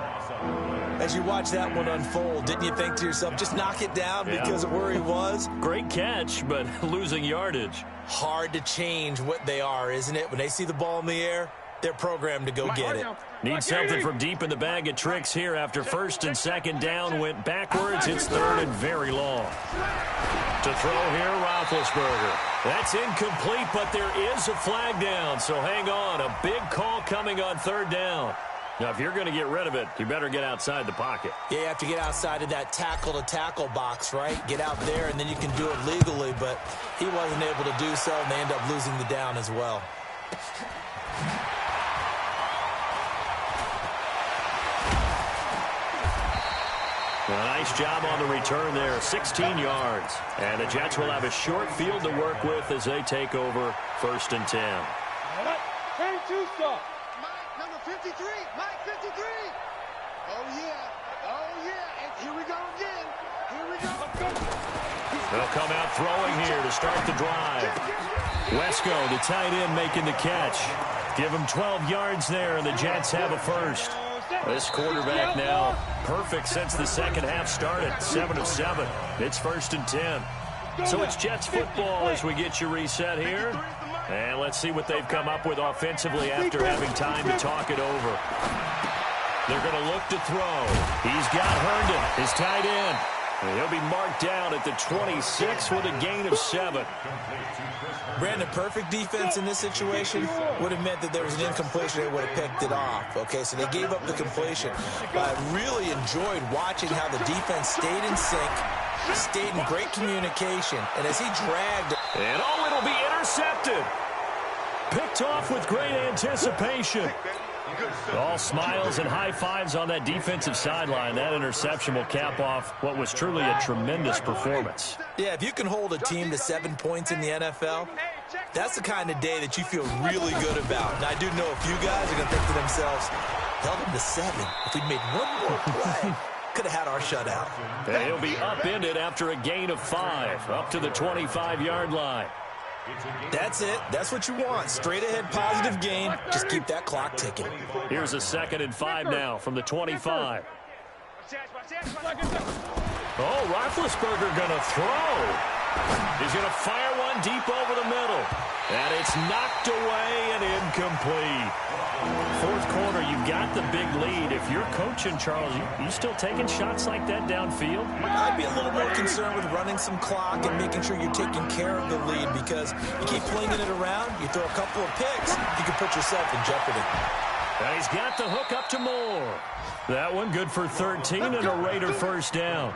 As you watch that one unfold, didn't you think to yourself, just knock it down because of where he was? Great catch, but losing yardage. Hard to change what they are, isn't it? When they see the ball in the air, they're programmed to go get it. Need something from deep in the bag of tricks here after 1st and 2nd down. Went backwards. It's 3rd and very long. To throw here, Roethlisberger. That's incomplete, but there is a flag down, so hang on. A big call coming on 3rd down. Now, if you're going to get rid of it, you better get outside the pocket. Yeah, you have to get outside of that tackle-to-tackle box, right? Get out there, and then you can do it legally, but he wasn't able to do so, and they end up losing the down as well. A nice job on the return there, 16 yards. And the Jets will have a short field to work with as they take over 1st and 10. Turn 2 stop. Mike, number 53. Mike 53. Oh, yeah. And here we go again. They'll come out throwing here to start the drive. Wesco, the tight end, making the catch. Give him 12 yards there, and the Jets have a first. This quarterback now perfect since the 2nd half started. 7 of 7. It's 1st and 10. So it's Jets football as we get you reset here. And let's see what they've come up with offensively after having time to talk it over. They're going to look to throw. He's got Herndon, his tight end. And he'll be marked down at the 26 with a gain of 7. Brandon, perfect defense in this situation would have meant that there was an incompletion. They would have picked it off. Okay, so they gave up the completion. But I really enjoyed watching how the defense stayed in sync, stayed in great communication, and as he dragged. And oh, it'll be intercepted. Picked off with great anticipation. All smiles and high fives on that defensive sideline. That interception will cap off what was truly a tremendous performance. Yeah, if you can hold a team to 7 points in the NFL, that's the kind of day that you feel really good about. And I do know a few guys are going to think to themselves, held them to 7. If we'd made one more play, could have had our shutout. And he'll be upended after a gain of 5, up to the 25-yard line. That's it. That's what you want. Straight ahead positive gain. Just keep that clock ticking. Here's a 2nd and 5 now from the 25. Oh, Roethlisberger going to throw. He's going to fire one deep over the middle. And it's knocked away and incomplete. Fourth quarter, you've got the big lead. If you're coaching, Charles, you still taking shots like that downfield? I'd be a little more concerned with running some clock and making sure you're taking care of the lead, because you keep flinging it around, you throw a couple of picks, you can put yourself in jeopardy. And he's got the hook up to Moore. That one good for 13 and a Raider first down.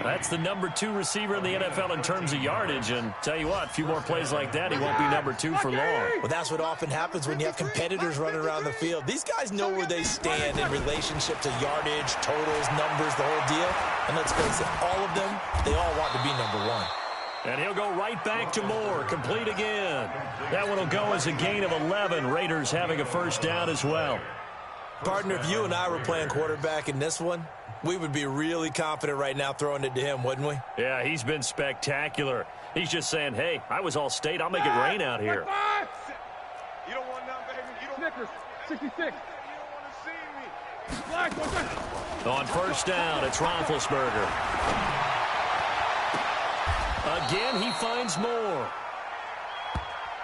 That's the number 2 receiver in the NFL in terms of yardage. And tell you what, a few more plays like that, he won't be number 2 for long. Well, that's what often happens when you have competitors running around the field. These guys know where they stand in relationship to yardage, totals, numbers, the whole deal. And let's face it, all of them, they all want to be number 1. And he'll go right back to Moore, complete again. That one will go as a gain of 11. Raiders having a first down as well. Partner, if you and I were playing quarterback in this one, we would be really confident right now throwing it to him, wouldn't we? Yeah, he's been spectacular. He's just saying, hey, I was all state. I'll make it rain out here. You don't want none, baby. You don't Snickers, 66. You don't want to see me. On first down, it's Roethlisberger. Again, he finds Moore.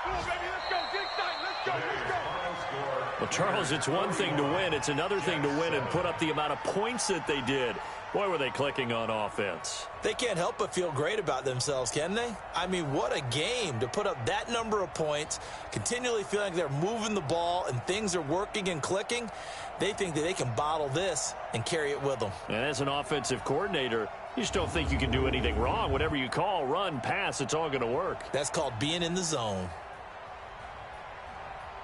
Come on, baby. Let's go. Get excited. Let's go. Let's go. Well, Charles, it's one thing to win. It's another thing to win and put up the amount of points that they did. Boy, were they clicking on offense. They can't help but feel great about themselves, can they? I mean, what a game to put up that number of points, continually feeling like they're moving the ball and things are working and clicking. They think that they can bottle this and carry it with them. And as an offensive coordinator, you just don't think you can do anything wrong. Whatever you call, run, pass, it's all going to work. That's called being in the zone.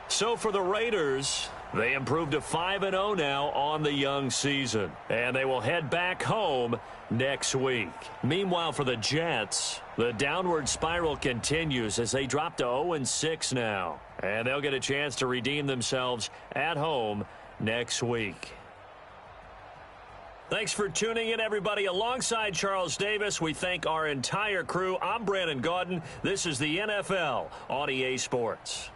So for the Raiders, they improved to 5-0 now on the young season. And they will head back home next week. Meanwhile, for the Jets, the downward spiral continues as they drop to 0-6 now. And they'll get a chance to redeem themselves at home next week. Thanks for tuning in, everybody. Alongside Charles Davis, we thank our entire crew. I'm Brandon Gaudin. This is the NFL on EA Sports.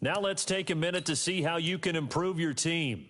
Now let's take a minute to see how you can improve your team.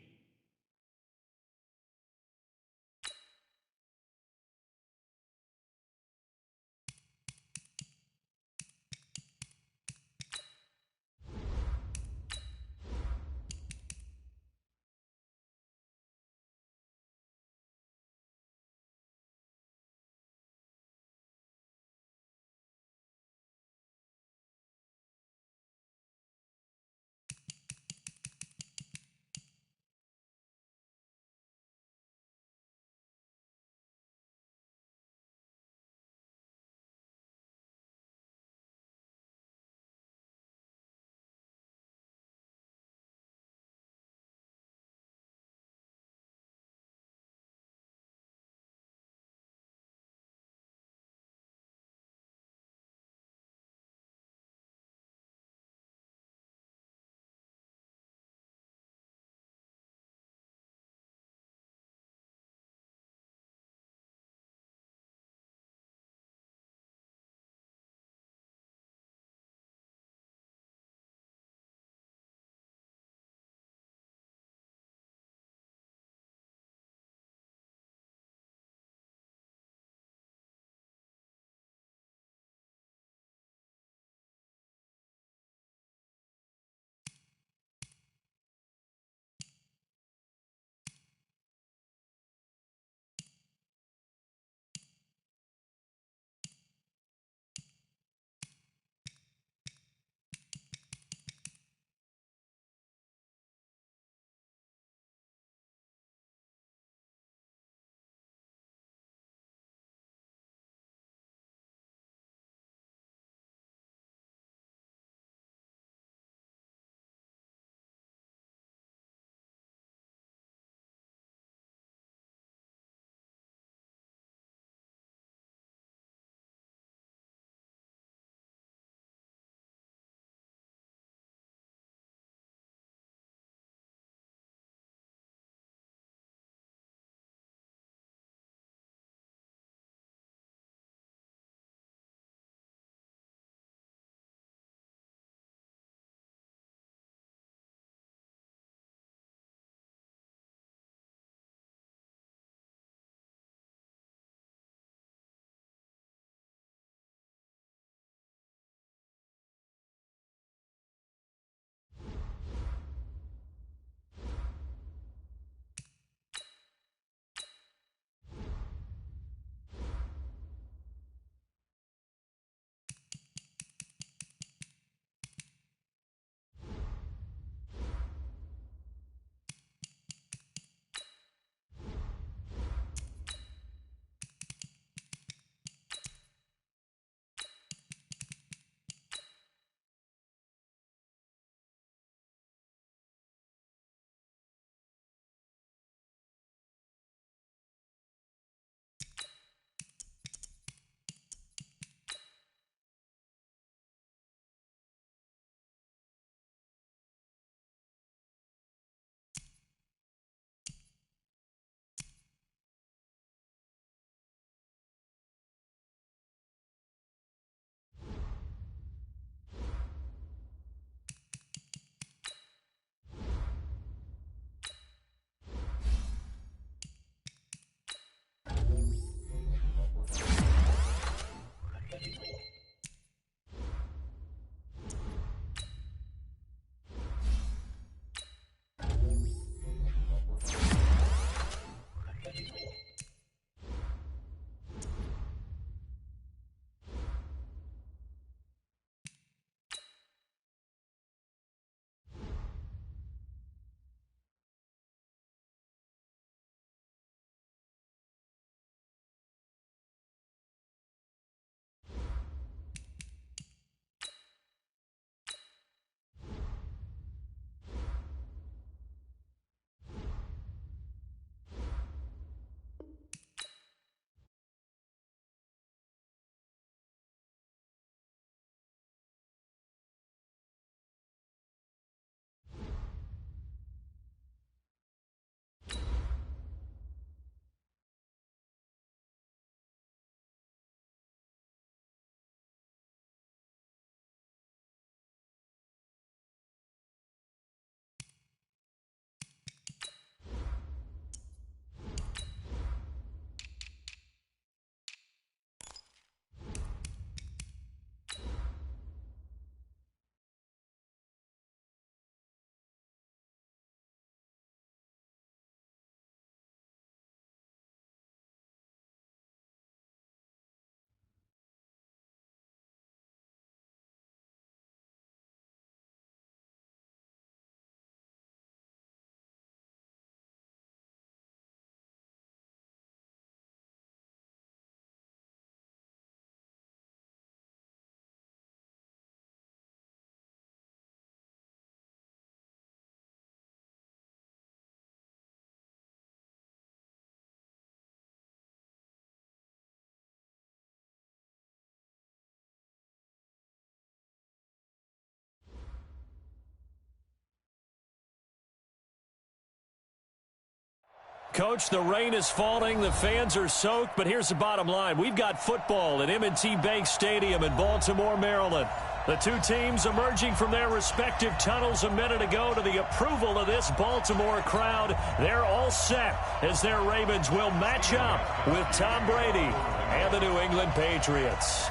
Coach, the rain is falling, the fans are soaked, but here's the bottom line. We've got football at M&T Bank Stadium in Baltimore, Maryland. The two teams emerging from their respective tunnels a minute ago to the approval of this Baltimore crowd. They're all set as their Ravens will match up with Tom Brady and the New England Patriots.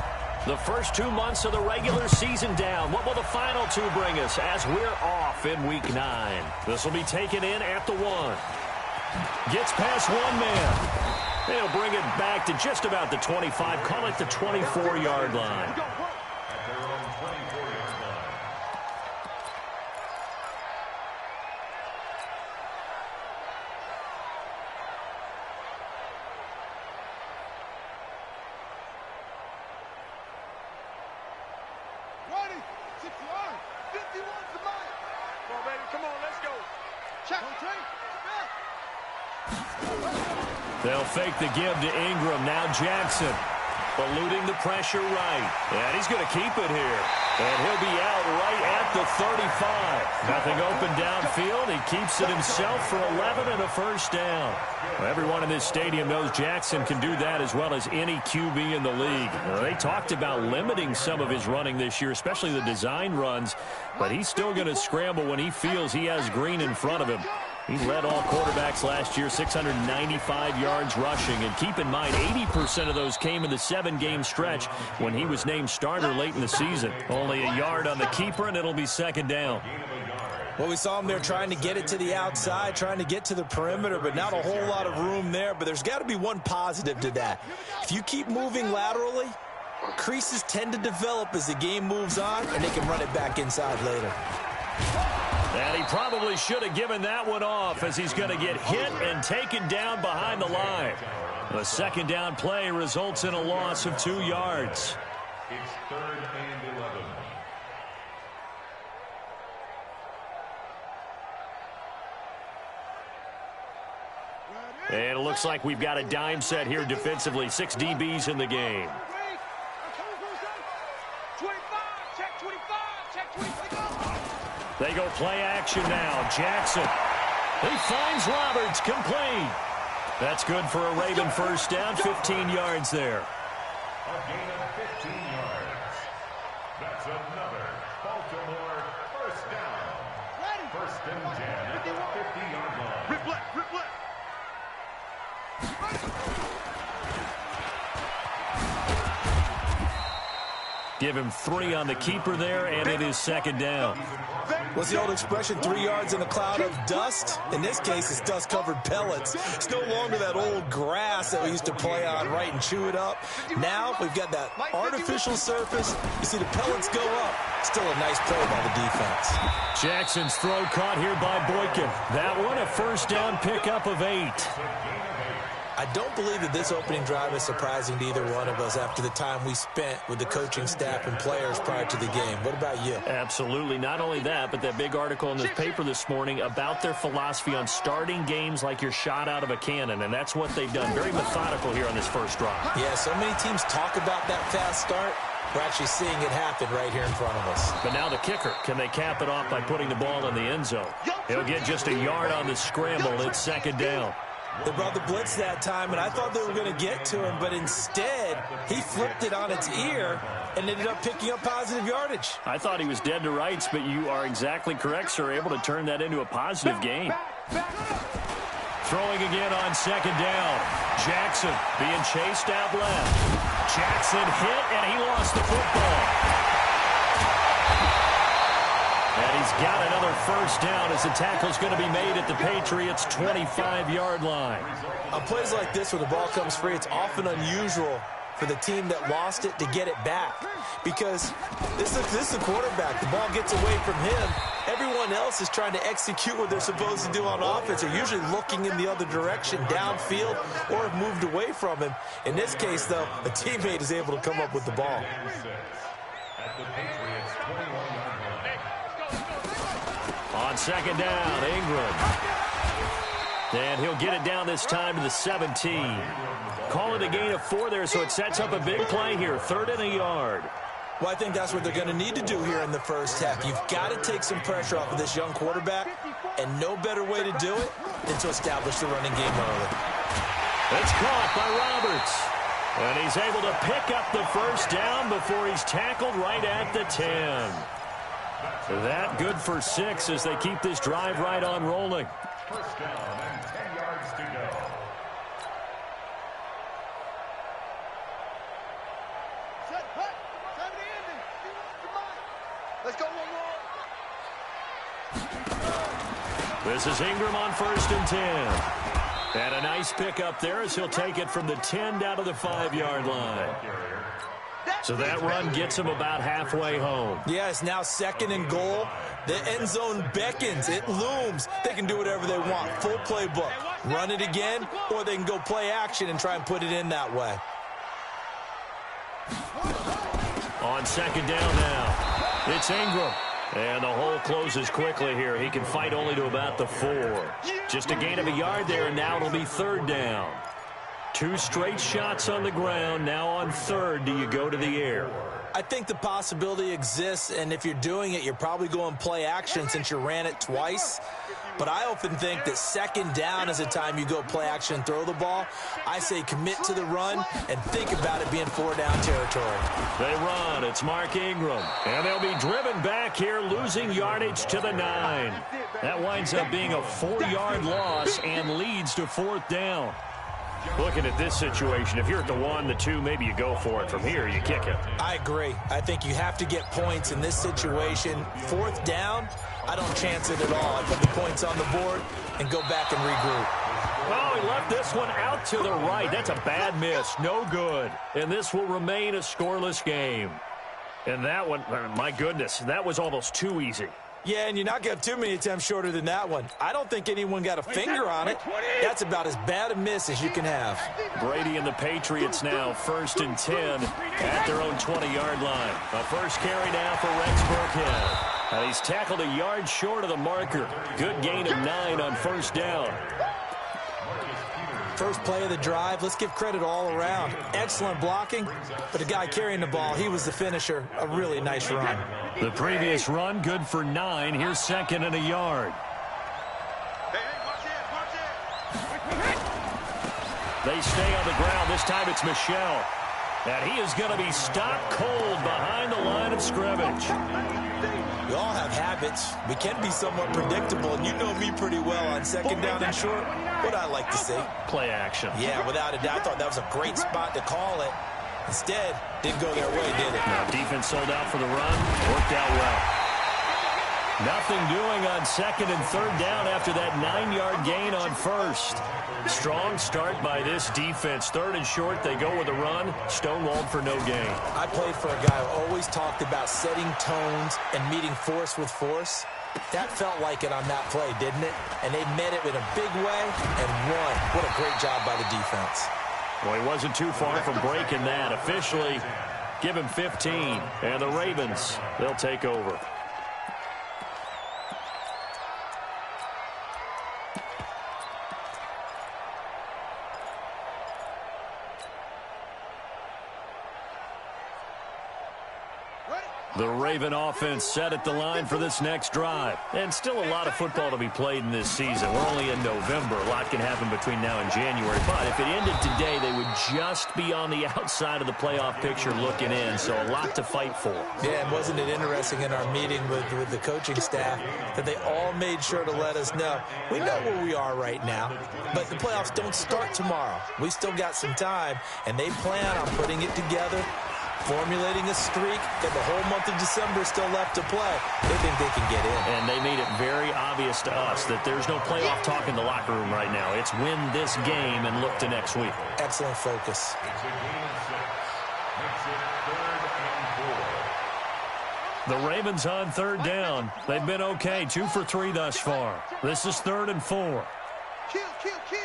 The first 2 months of the regular season down. What will the final two bring us as we're off in Week 9? This will be taken in at the 1. Gets past one man. They'll bring it back to just about the 25. Call it the 24-yard line. At their own 24-yard line. Ready? 60 yards. 51's the mark. Come on, baby. Come on, let's go. Check. Back. They'll fake the give to Ingram. Now Jackson eluding the pressure right. And he's going to keep it here. And he'll be out right at the 35. Nothing open downfield. He keeps it himself for 11 and a first down. Well, everyone in this stadium knows Jackson can do that as well as any QB in the league. They talked about limiting some of his running this year, especially the design runs. But he's still going to scramble when he feels he has green in front of him. He led all quarterbacks last year, 695 yards rushing. And keep in mind, 80% of those came in the 7-game stretch when he was named starter late in the season. Only a yard on the keeper, and it'll be second down. Well, we saw him there trying to get it to the outside, trying to get to the perimeter, but not a whole lot of room there. But there's got to be one positive to that. If you keep moving laterally, creases tend to develop as the game moves on, and they can run it back inside later. And he probably should have given that one off as he's going to get hit and taken down behind the line. The second down play results in a loss of 2 yards. It's 3rd and 11. And it looks like we've got a dime set here defensively. 6 DBs in the game. 25. Check 25. Check 25. They go play action now. Jackson. He finds Roberts, complete. That's good for a Raven first down, 15 yards there. A gain of 15 yards. That's another Baltimore first down. First and 10 at the 50-yard line. Rip left. Rip left. Give him 3 on the keeper there, and it is second down. What's the old expression, 3 yards in a cloud of dust? In this case, it's dust-covered pellets. It's no longer that old grass that we used to play on, right, and chew it up. Now we've got that artificial surface. You see the pellets go up. Still a nice play by the defense. Jackson's throw caught here by Boykin. That one, a first down pickup of 8. I don't believe that this opening drive is surprising to either one of us after the time we spent with the coaching staff and players prior to the game. What about you? Absolutely. Not only that, but that big article in this paper this morning about their philosophy on starting games like you're shot out of a cannon, and that's what they've done. Very methodical here on this first drive. Yeah, so many teams talk about that fast start. We're actually seeing it happen right here in front of us. But now the kicker. Can they cap it off by putting the ball in the end zone? He'll get just a yard on the scramble. It's second down. They brought the blitz that time, and I thought they were going to get to him, but instead, he flipped it on its ear and ended up picking up positive yardage. I thought he was dead to rights, but you are exactly correct, sir. Able to turn that into a positive gain. Throwing again on second down. Jackson being chased out left. Jackson hit, and he lost the football. And he's got another first down as the tackle's going to be made at the Patriots' 25-yard line. On plays like this where the ball comes free, it's often unusual for the team that lost it to get it back. Because this is a quarterback. The ball gets away from him. Everyone else is trying to execute what they're supposed to do on offense. They're usually looking in the other direction, downfield, or have moved away from him. In this case, though, a teammate is able to come up with the ball. At the Patriots' 21-yard line. On second down, Ingram. And he'll get it down this time to the 17. Call it a gain of 4 there, so it sets up a big play here. 3rd and a yard. Well, I think that's what they're going to need to do here in the first half. You've got to take some pressure off of this young quarterback, and no better way to do it than to establish the running game early. It's caught by Roberts. And he's able to pick up the first down before he's tackled right at the 10. That good for 6 as they keep this drive right on rolling. First down and 10 yards to go. Let's go, one more. This is Ingram on 1st and 10. And a nice pickup there as he'll take it from the 10 down to the 5-yard line. So that run gets him about halfway home. Yeah, it's now 2nd and goal. The end zone beckons. It looms. They can do whatever they want. Full playbook. Run it again, or they can go play action and try and put it in that way. On 2nd down now, it's Ingram. And the hole closes quickly here. He can fight only to about the 4. Just a gain of a yard there, and now it'll be 3rd down. 2 straight shots on the ground. Now on 3rd, do you go to the air? I think the possibility exists, and if you're doing it, you're probably going play action since you ran it twice. But I often think that 2nd down is the time you go play action and throw the ball. I say commit to the run and think about it being 4-down territory. They run. It's Mark Ingram. And they'll be driven back here, losing yardage to the 9. That winds up being a 4-yard loss and leads to 4th down. Looking at this situation, if you're at the 1, the 2, maybe you go for it. From here, you kick it. I agree. I think you have to get points in this situation. 4th down, I don't chance it at all. I put the points on the board and go back and regroup. Oh, he left this one out to the right. That's a bad miss. No good. And this will remain a scoreless game. And that one, my goodness, that was almost too easy. Yeah, and you're not going to have too many attempts shorter than that one. I don't think anyone got a finger on it. That's about as bad a miss as you can have. Brady and the Patriots now 1st and 10 at their own 20-yard line. A first carry now for Rex Burkhead. And he's tackled a yard short of the marker. Good gain of 9 on 1st down. First play of the drive, let's give credit all around. Excellent blocking, but the guy carrying the ball, he was the finisher. A really nice run. The previous run, good for 9. Here's 2nd and a yard. They stay on the ground. This time it's Michel. And he is going to be stopped cold behind the line of scrimmage. We all have habits. We can be somewhat predictable, and you know me pretty well on 2nd down and short. What I like to see. Play action. Yeah, without a doubt. I thought that was a great spot to call it. Instead, didn't go their way, did it? Now, defense sold out for the run. Worked out well. Nothing doing on 2nd and 3rd down after that 9-yard gain on 1st. Strong start by this defense. 3rd and short, they go with a run. Stonewalled for no gain. I played for a guy who always talked about setting tones and meeting force with force. That felt like it on that play, didn't it? And they met it in a big way and won. What a great job by the defense. Well, he wasn't too far from breaking that. Officially, give him 15. And the Ravens, they'll take over. The Raven offense set at the line for this next drive. And still a lot of football to be played in this season. We're only in November. A lot can happen between now and January. But if it ended today, they would just be on the outside of the playoff picture looking in. So a lot to fight for. Yeah, and wasn't it interesting in our meeting with the coaching staff that they all made sure to let us know, we know where we are right now, but the playoffs don't start tomorrow. We still got some time, and they plan on putting it together, formulating a streak, that the whole month of December is still left to play. They think they can get in. And they made it very obvious to us that there's no playoff talk in the locker room right now. It's win this game and look to next week. Excellent focus. The Ravens on 3rd down. They've been okay, 2 for 3 thus far. This is 3rd and 4. Kill, kill, kill.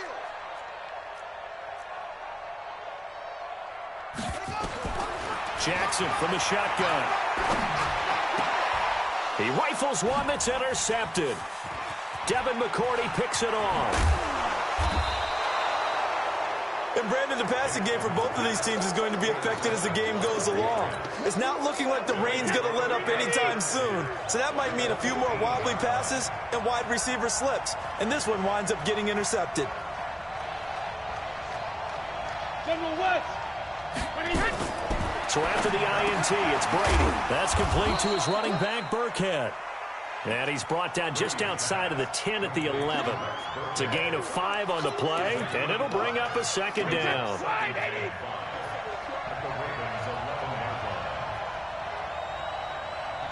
Jackson from the shotgun. He rifles one that's intercepted. Devin McCourty picks it off. And Brandon, the passing game for both of these teams is going to be affected as the game goes along. It's not looking like the rain's going to let up anytime soon. So that might mean a few more wobbly passes and wide receiver slips. And this one winds up getting intercepted. So after the INT, it's Brady. That's complete to his running back, Burkhead. And he's brought down just outside of the 10 at the 11. It's a gain of 5 on the play, and it'll bring up a second down.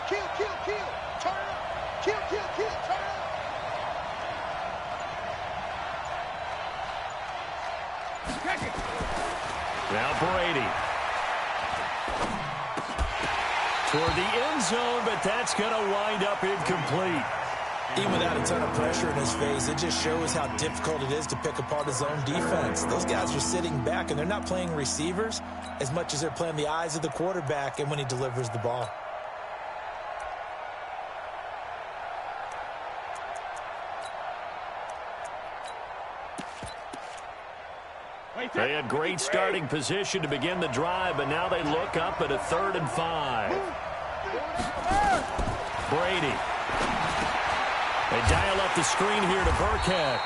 Kill, kill, kill. Turn it up. Kill, kill, kill. Turn it up. Now Brady. Toward the end zone, but that's going to wind up incomplete. Even without a ton of pressure in his face, it just shows how difficult it is to pick apart his own defense. Those guys are sitting back, and they're not playing receivers as much as they're playing the eyes of the quarterback and when he delivers the ball. They had great starting position to begin the drive, but now they look up at a 3rd and 5. Brady. They dial up the screen here to Burkhead.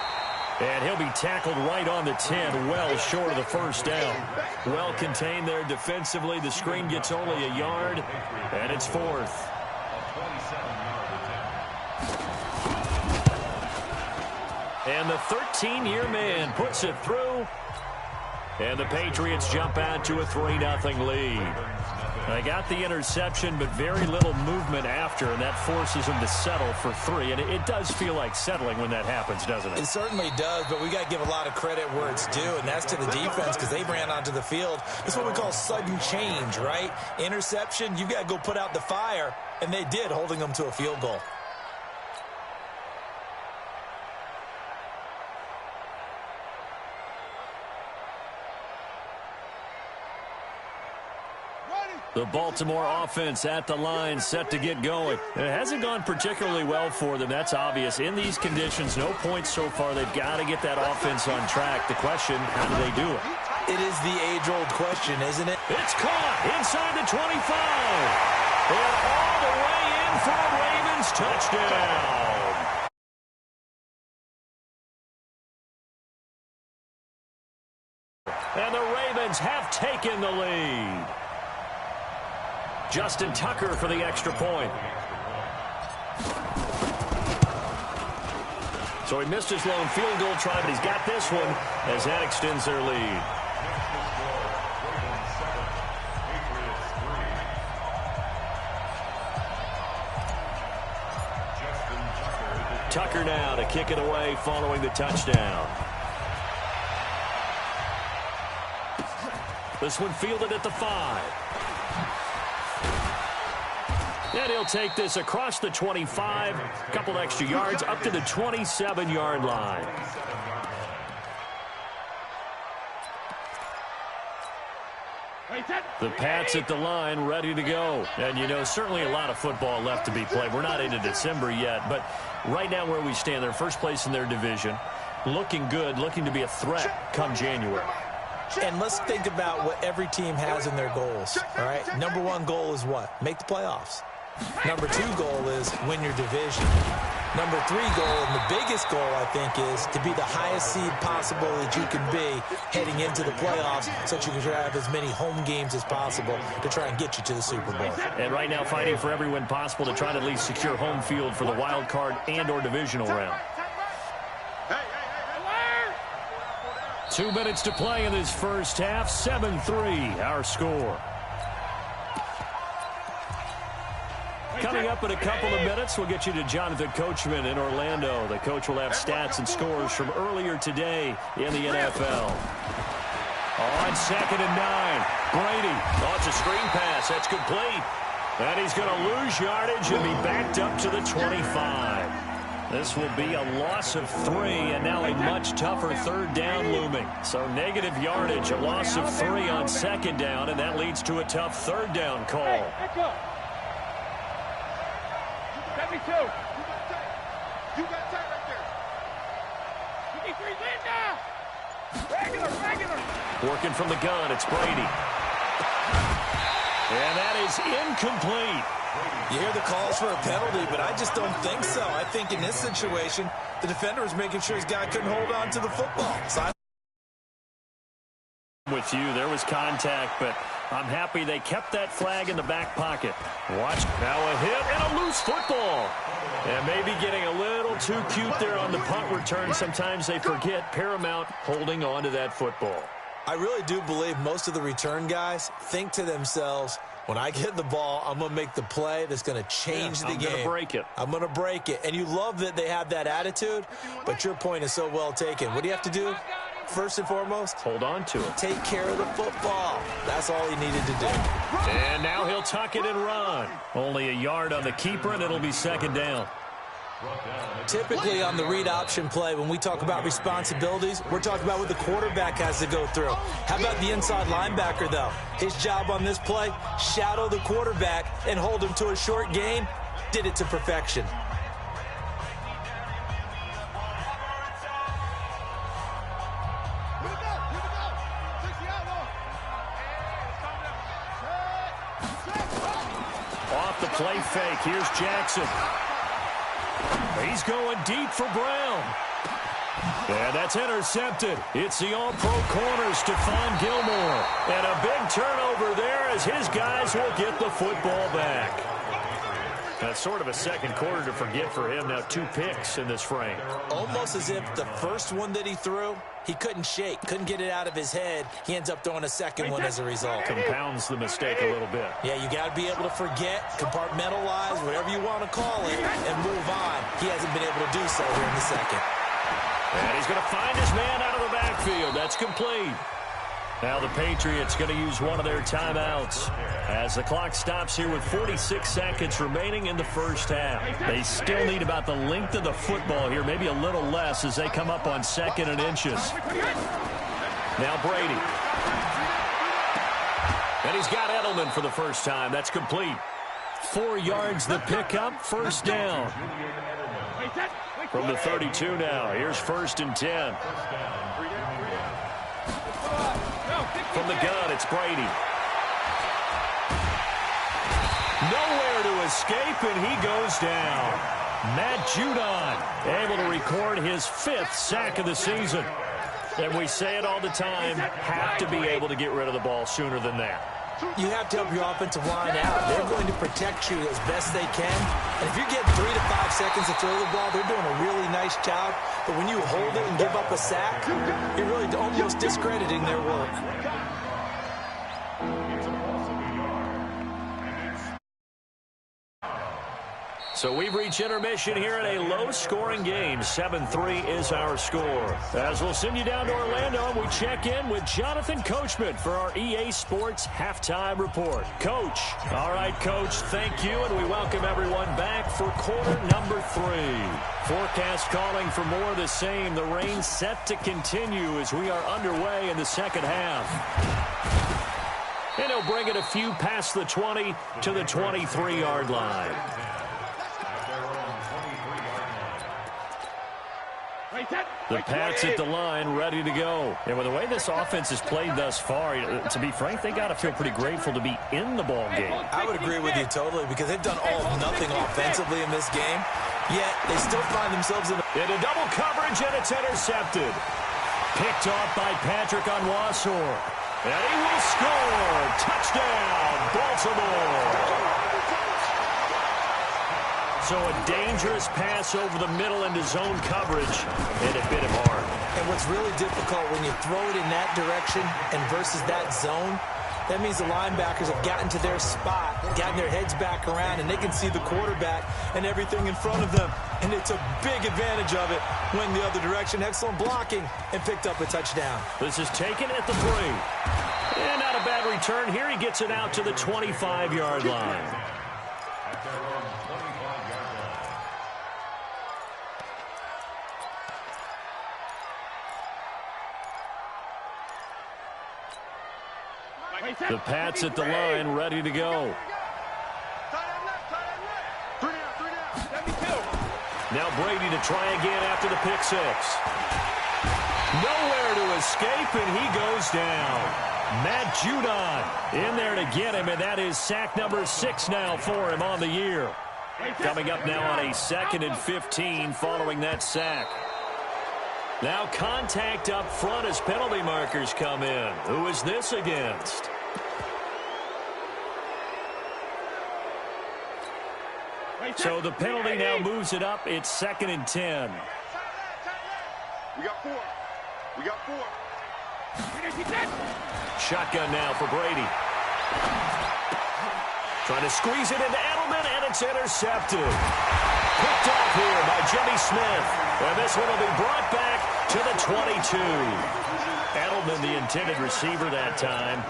And he'll be tackled right on the 10, well short of the first down. Well contained there defensively. The screen gets only a yard, and it's 4th. And the 13-year man puts it through. And the Patriots jump out to a 3-0 lead. They got the interception, but very little movement after, and that forces them to settle for 3. And it does feel like settling when that happens, doesn't it? It certainly does, but we got to give a lot of credit where it's due, and that's to the defense because they ran onto the field. It's what we call sudden change, right? Interception, you've got to go put out the fire, and they did, holding them to a field goal. The Baltimore offense at the line, set to get going. It hasn't gone particularly well for them. That's obvious. In these conditions, no points so far. They've got to get that offense on track. The question, how do they do it? It is the age-old question, isn't it? It's caught inside the 25. And all the way in for a Ravens touchdown. And the Ravens have taken the lead. Justin Tucker for the extra point. So he missed his lone field goal try, but he's got this one as that extends their lead. Tucker now to kick it away following the touchdown. This one fielded at the 5. And he'll take this across the 25, a couple extra yards, up to the 27-yard line. The Pats at the line, ready to go. And, you know, certainly a lot of football left to be played. We're not into December yet, but right now where we stand, they're first place in their division, looking good, looking to be a threat come January. And let's think about what every team has in their goals, all right? Number 1 goal is what? Make the playoffs. Number 2 goal is win your division. Number 3 goal, and the biggest goal, I think, is to be the highest seed possible that you can be heading into the playoffs so that you can have as many home games as possible to try and get you to the Super Bowl. And right now fighting for every win possible to try to at least secure home field for the wild card and or divisional round. 2 minutes to play in this first half. 7-3 our score. Coming up in a couple of minutes, we'll get you to Jonathan Coachman in Orlando. The coach will have stats and scores from earlier today in the NFL. On 2nd and 9, Brady. Oh, it's a screen pass. That's complete. And he's going to lose yardage and be backed up to the 25. This will be a loss of 3, and now a much tougher 3rd down looming. So negative yardage, a loss of 3 on 2nd down, and that leads to a tough 3rd down call. You got that right there. Working from the gun, it's Brady. And that is incomplete. You hear the calls for a penalty, but I just don't think so. I think in this situation, the defender was making sure his guy couldn't hold on to the football. So with you, there was contact, but I'm happy they kept that flag in the back pocket. Watch, now a hit and a loose football. And maybe getting a little too cute there on the punt return. Sometimes they forget paramount holding on to that football. I really do believe most of the return guys think to themselves, when I get the ball, I'm going to make the play that's going to change the game. I'm going to break it. I'm going to break it. And you love that they have that attitude, but your point is so well taken. What do you have to do? First and foremost, hold on to it. Take care of the football. That's all he needed to do. And now he'll tuck it and run. Only a yard on the keeper, and it'll be second down. Typically on the read option play, when we talk about responsibilities, we're talking about what the quarterback has to go through. How about the inside linebacker, though? His job on this play, shadow the quarterback and hold him to a short gain. Did it to perfection. Off the play fake, here's Jackson. He's going deep for Brown. And that's intercepted. It's the all-pro corner, Stephon Gilmore. And a big turnover there as his guys will get the football back. That's sort of a second quarter to forget for him. Now 2 picks in this frame. Almost as if the first one that he threw, he couldn't shake, couldn't get it out of his head. He ends up throwing a second one as a result. Compounds the mistake a little bit. Yeah, you got to be able to forget, compartmentalize, whatever you want to call it, and move on. He hasn't been able to do so here in the second. And he's going to find his man out of the backfield. That's complete. Now the Patriots going to use one of their timeouts as the clock stops here with 46 seconds remaining in the first half. They still need about the length of the football here, maybe a little less as they come up on 2nd and inches. Now Brady. And he's got Edelman for the first time. That's complete. 4 yards the pickup, first down. From the 32 now, here's 1st and 10. From the gun, it's Brady. Nowhere to escape, and he goes down. Matt Judon able to record his 5th sack of the season. And we say it all the time, have to be able to get rid of the ball sooner than that. You have to help your offensive line out. They're going to protect you as best they can. And if you're getting 3 to 5 seconds to throw the ball, they're doing a really nice job. But when you hold it and give up a sack, you're really almost discrediting their work. So we've reached intermission here in a low-scoring game. 7-3 is our score. As we'll send you down to Orlando, and we check in with Jonathan Coachman for our EA Sports Halftime Report. Coach. All right, Coach, thank you, and we welcome everyone back for quarter number 3. Forecast calling for more of the same. The rain set to continue as we are underway in the second half. And he'll bring it a few past the 20 to the 23-yard line. The Pats at the line, ready to go. And with the way this offense has played thus far, to be frank, they got to feel pretty grateful to be in the ball game. I would agree with you totally because they've done all of nothing offensively in this game, yet they still find themselves in a double coverage, and it's intercepted. Picked off by Patrick Onwuasor. And he will score. Touchdown, Baltimore. So a dangerous pass over the middle into zone coverage, and it bit him hard. And what's really difficult when you throw it in that direction and versus that zone, that means the linebackers have gotten to their spot, gotten their heads back around, and they can see the quarterback and everything in front of them. And they took big advantage of it, went the other direction, excellent blocking, and picked up a touchdown. This is taken at the 3. And not a bad return here. He gets it out to the 25-yard line. The Pats at the line, ready to go. Now Brady to try again after the pick 6. Nowhere to escape, and he goes down. Matt Judon in there to get him, and that is sack number 6 now for him on the year. Coming up now on a 2nd and 15 following that sack. Now contact up front as penalty markers come in. Who is this against? So the penalty now moves it up. It's 2nd and 10. We got 4. We got 4. Shotgun now for Brady. Trying to squeeze it into Edelman, and it's intercepted. Picked off here by Jimmy Smith. And this one will be brought back to the 22. Edelman, the intended receiver that time.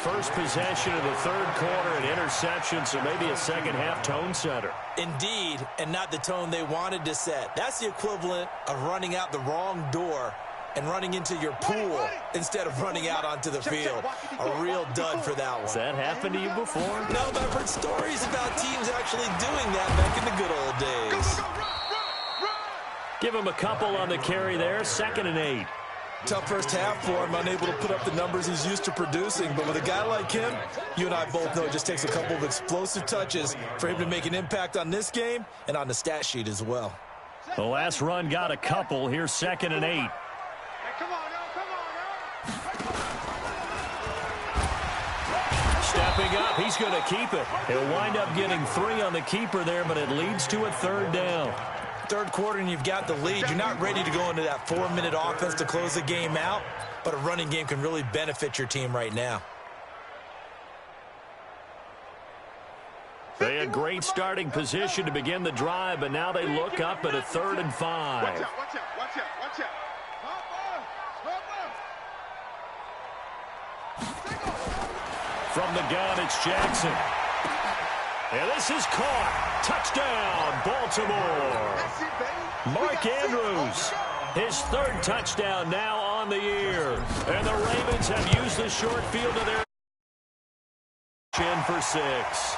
First possession of the third quarter, an interception, so maybe a second-half tone setter. Indeed, and not the tone they wanted to set. That's the equivalent of running out the wrong door and running into your pool instead of running out onto the field. A real dud for that one. Has that happened to you before? No, but I've heard stories about teams actually doing that back in the good old days. Give him a couple on the carry there, 2nd and 8. Tough first half for him, unable to put up the numbers he's used to producing. But with a guy like him, you and I both know it just takes a couple of explosive touches for him to make an impact on this game and on the stat sheet as well. The last run got a couple. Here's 2nd and 8. Come on, come on, Stepping up, he's going to keep it. He'll wind up getting 3 on the keeper there, but it leads to a 3rd down. Third quarter and you've got the lead. You're not ready to go into that 4-minute offense to close the game out, but a running game can really benefit your team right now. They had great starting position to begin the drive, but now they look up at a 3rd and 5. Watch out, watch out, watch out, watch out. From the gun, it's Jackson. And this is caught. Touchdown, Baltimore. Mark Andrews, his 3rd touchdown now on the year. And the Ravens have used the short field of their chin for 6.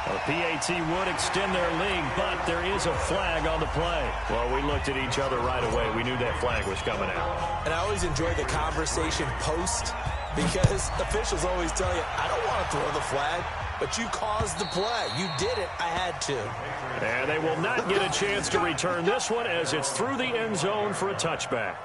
A PAT would extend their lead, but there is a flag on the play. Well, we looked at each other right away. We knew that flag was coming out. And I always enjoy the conversation post because officials always tell you, I don't want to throw the flag, but you caused the play. You did it. I had to. And they will not get a chance to return this one as it's through the end zone for a touchback.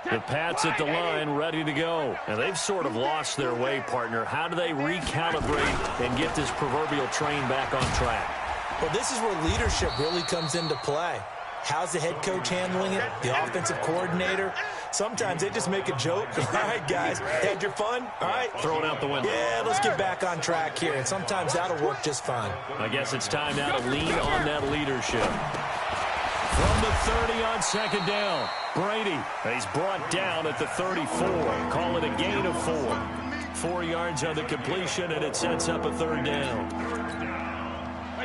The Pats at the line, ready to go. And they've sort of lost their way, partner. How do they recalibrate and get this proverbial train back on track? Well, this is where leadership really comes into play. How's the head coach handling it? The offensive coordinator? Sometimes they just make a joke. All right, guys, had your fun? All right. Throw it out the window. Yeah, let's get back on track here. And sometimes that'll work just fine. I guess it's time now to lean on that leadership. From the 30 on 2nd down, Brady. He's brought down at the 34. Call it a gain of 4. 4 yards on the completion, and it sets up a 3rd down.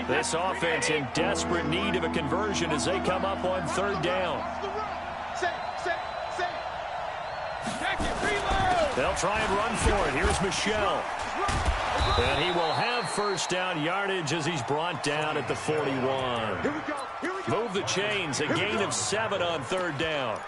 This offense in desperate need of a conversion as they come up on 3rd down. They'll try and run for it. Here's Michelle. And he will have 1st down yardage as he's brought down at the 41. Move the chains, a gain of 7 on 3rd down.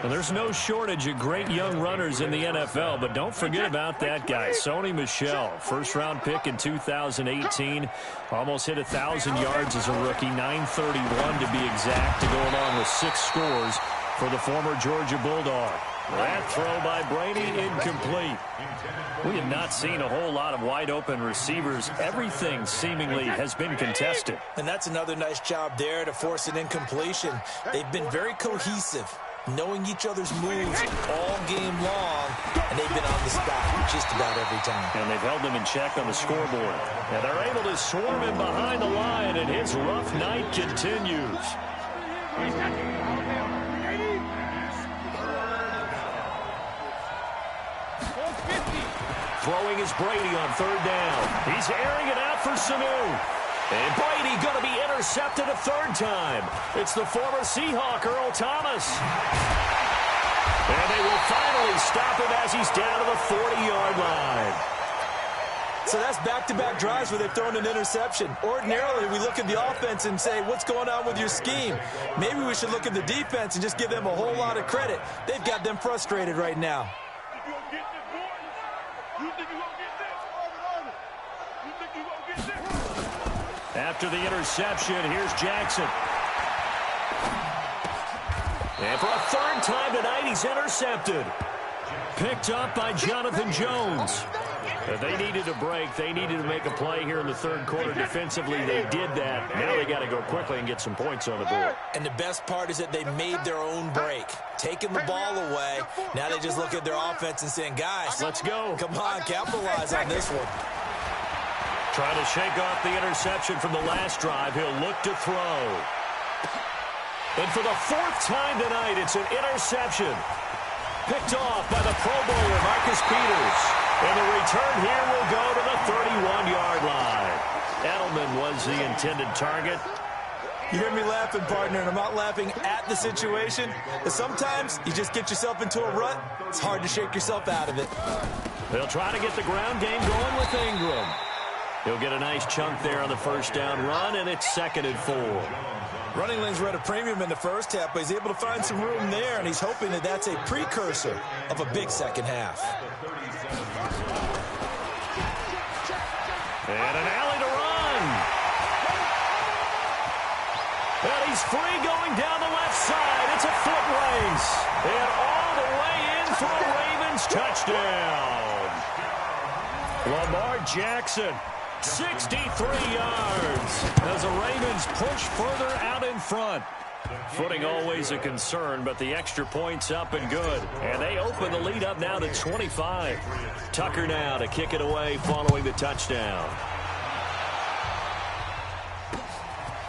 And there's no shortage of great young runners in the NFL, but don't forget about that guy, Sony Michel. 1st-round pick in 2018. Almost hit 1,000 yards as a rookie, 931 to be exact, to go along with 6 scores for the former Georgia Bulldog. That throw by Brady, incomplete. We have not seen a whole lot of wide-open receivers. Everything seemingly has been contested. And that's another nice job there to force an incompletion. They've been very cohesive, knowing each other's moves all game long, and they've been on the spot just about every time. And they've held them in check on the scoreboard. And they're able to swarm him behind the line, and his rough night continues. Throwing is Brady on 3rd down. He's airing it out for Sanu. And Brady going to be intercepted a 3rd time. It's the former Seahawk, Earl Thomas. And they will finally stop him as he's down to the 40-yard line. So that's back-to-back drives where they've thrown an interception. Ordinarily, we look at the offense and say, what's going on with your scheme? Maybe we should look at the defense and just give them a whole lot of credit. They've got them frustrated right now. After the interception, here's Jackson. And for a third time tonight, he's intercepted. Picked up by Jonathan Jones. They needed a break. They needed to make a play here in the third quarter defensively. They did that. Now they got to go quickly and get some points on the board. And the best part is that they made their own break. Taking the ball away. Now they just look at their offense and saying, guys, let's go. Come on, capitalize on this one. Trying to shake off the interception from the last drive. He'll look to throw. And for the fourth time tonight, it's an interception. Picked off by the Pro Bowler, Marcus Peters. And the return here will go to the 31-yard line. Edelman was the intended target. You hear me laughing, partner, and I'm not laughing at the situation. But sometimes you just get yourself into a rut. It's hard to shake yourself out of it. They'll try to get the ground game going with Ingram. He'll get a nice chunk there on the first down run, and it's 2nd and 4. Running lanes were at a premium in the first half, but he's able to find some room there, and he's hoping that that's a precursor of a big second half. And an alley to run. And he's free going down the left side. It's a foot race. And all the way in for a Ravens touchdown. Lamar Jackson, 63 yards as the Ravens push further out in front. Footing always a concern, but the extra point's up and good. And they open the lead up now to 25. Tucker now to kick it away following the touchdown.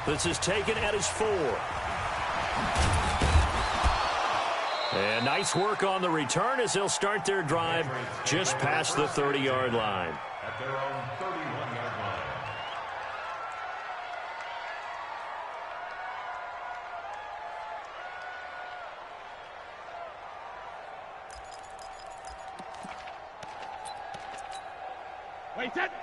This is taken at his 4. And nice work on the return as they'll start their drive just past the 30-yard line. At their own 31-yard line.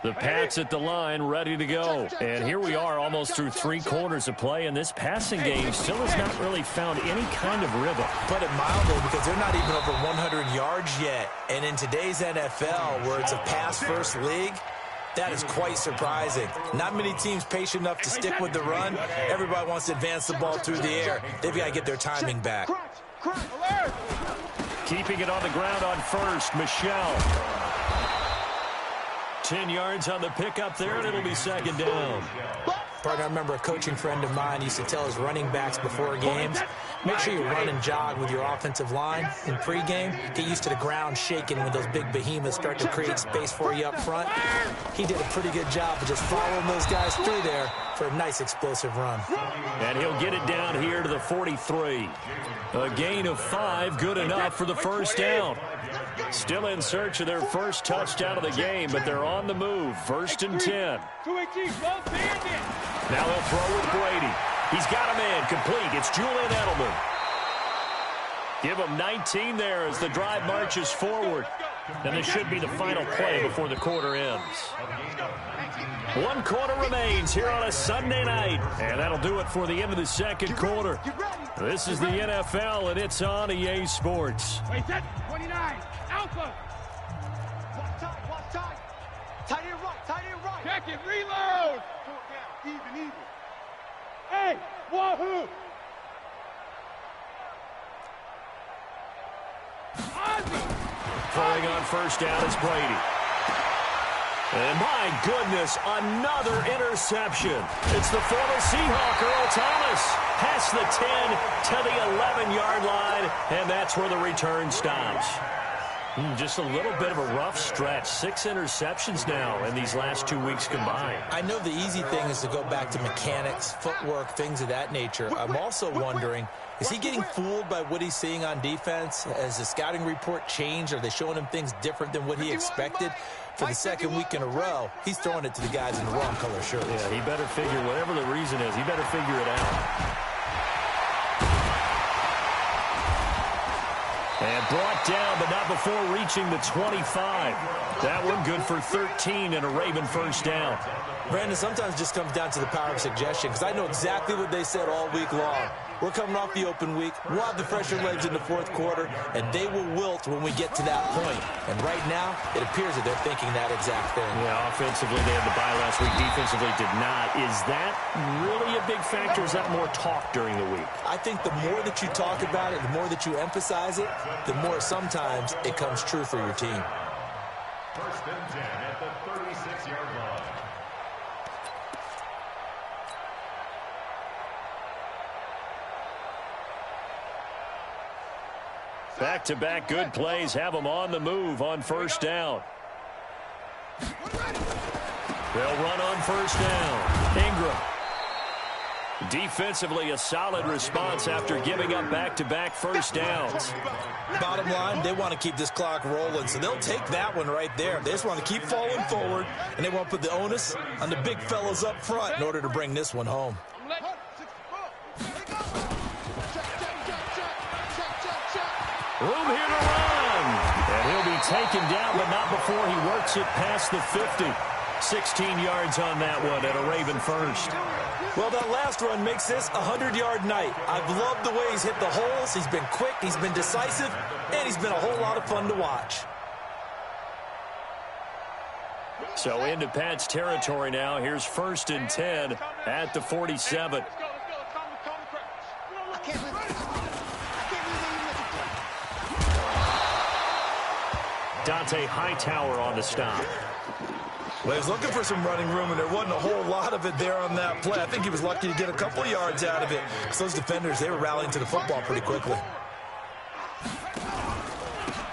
The Pats at the line, ready to go. And here we are almost through 3 quarters of play, and this passing game still has not really found any kind of rhythm. Put it mildly, because they're not even over 100 yards yet. And in today's NFL, where it's a pass-first league, that is quite surprising. Not many teams patient enough to stick with the run. Everybody wants to advance the ball through the air. They've got to get their timing back. Keeping it on the ground on first, Michelle. 10 yards on the pickup there, and it'll be 2nd down. Partner, I remember a coaching friend of mine used to tell his running backs before games, make sure you run and jog with your offensive line in pregame. Get used to the ground shaking when those big behemoths start to create space for you up front. He did a pretty good job of just following those guys through there for a nice explosive run. And he'll get it down here to the 43. A gain of 5, good enough for the first down. Still in search of their first touchdown of the game, but they're on the move. 1st and 10. Now he'll throw with Brady. He's got a man complete. It's Julian Edelman. Give him 19 there as the drive marches forward. And this should be the final play before the quarter ends. 1 quarter remains here on a Sunday night. And that'll do it for the end of the 2nd quarter. This is the NFL, and it's on EA Sports. Wait, that's 29. Alpha. Watch tight. Tight end right. Check it, reload. Even. Hey, wahoo. Throwing on first down is Brady. And my goodness, another interception. It's the former Seahawk, Earl Thomas. Past the 10 to the 11-yard line, and that's where the return stops. Just a little bit of a rough stretch. 6 interceptions now in these last 2 weeks combined. I know the easy thing is to go back to mechanics, footwork, things of that nature. I'm also wondering, is he getting fooled by what he's seeing on defense? Has the scouting report changed? Are they showing him things different than what he expected? For the 2nd week in a row, he's throwing it to the guys in the wrong color shirts. Yeah, he better figure, whatever the reason is, he better figure it out. And brought down, but not before reaching the 25. That one good for 13 and a Raven first down. Brandon, sometimes it just comes down to the power of suggestion, because I know exactly what they said all week long. We're coming off the open week. We'll have the fresher legs in the fourth quarter, and they will wilt when we get to that point. And right now, it appears that they're thinking that exact thing. Yeah, offensively, they had the bye last week. Defensively, did not. Is that really a big factor? Is that more talk during the week? I think the more that you talk about it, the more that you emphasize it, the more sometimes it comes true for your team. First and 10 at the 36-yard line. Back-to-back good plays have them on the move on first down. They'll run on first down. Ingram. Defensively, a solid response after giving up back-to-back first downs. Bottom line, they want to keep this clock rolling, so they'll take that one right there. They just want to keep falling forward, and they want to put the onus on the big fellas up front in order to bring this one home. Room here to run. And he'll be taken down, but not before he works it past the 50. 16 yards on that one at a Raven first. Well, that last run makes this a 100-yard night. I've loved the way he's hit the holes. He's been quick, he's been decisive, and he's been a whole lot of fun to watch. So into Pat's territory now. Here's first and 10 at the 47. Dante Hightower on the stop. Well, he was looking for some running room, and there wasn't a whole lot of it there on that play. I think he was lucky to get a couple yards out of it, because those defenders, they were rallying to the football pretty quickly.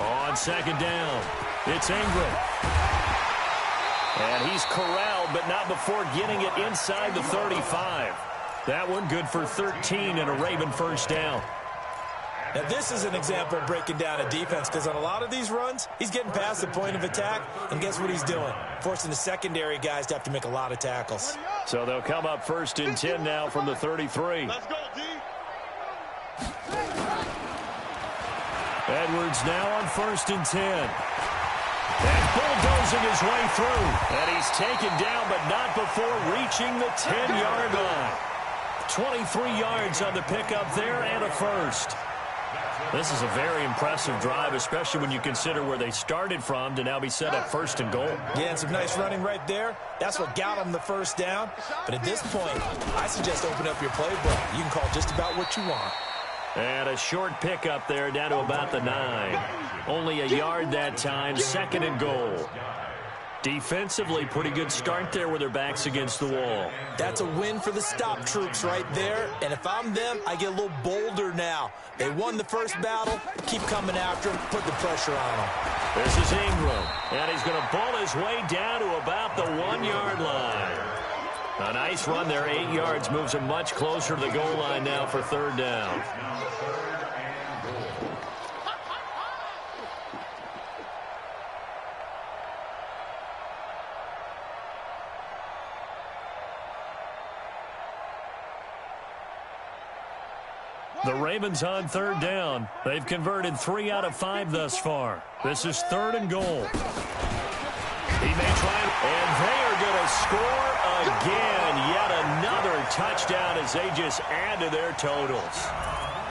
On second down, it's Ingram. And he's corralled, but not before getting it inside the 35. That one good for 13 and a Raven first down. Now, this is an example of breaking down a defense, because on a lot of these runs, he's getting past the point of attack, and guess what he's doing? Forcing the secondary guys to have to make a lot of tackles. So they'll come up first and 10 now from the 33. Let's go, D. Edwards now on first and 10. And bulldozing his way through. And he's taken down, but not before reaching the 10-yard line. 23 yards on the pickup there and a first. This is a very impressive drive, especially when you consider where they started from to now be set up first and goal. Yeah, and some nice running right there. That's what got them the first down. But at this point, I suggest open up your playbook. You can call just about what you want. And a short pickup there down to about the 9. Only a yard that time, second and goal. Defensively, pretty good start there with their backs against the wall. That's a win for the stop troops right there. And if I'm them, I get a little bolder now. They won the first battle. Keep coming after them. Put the pressure on them. This is Ingram. And he's going to ball his way down to about the 1-yard line. A nice run there, 8 yards. Moves him much closer to the goal line now for third down. The Ravens on third down. They've converted 3 out of 5 thus far. This is third and goal. He may try, and they are going to score again. Yet another touchdown as they just add to their totals.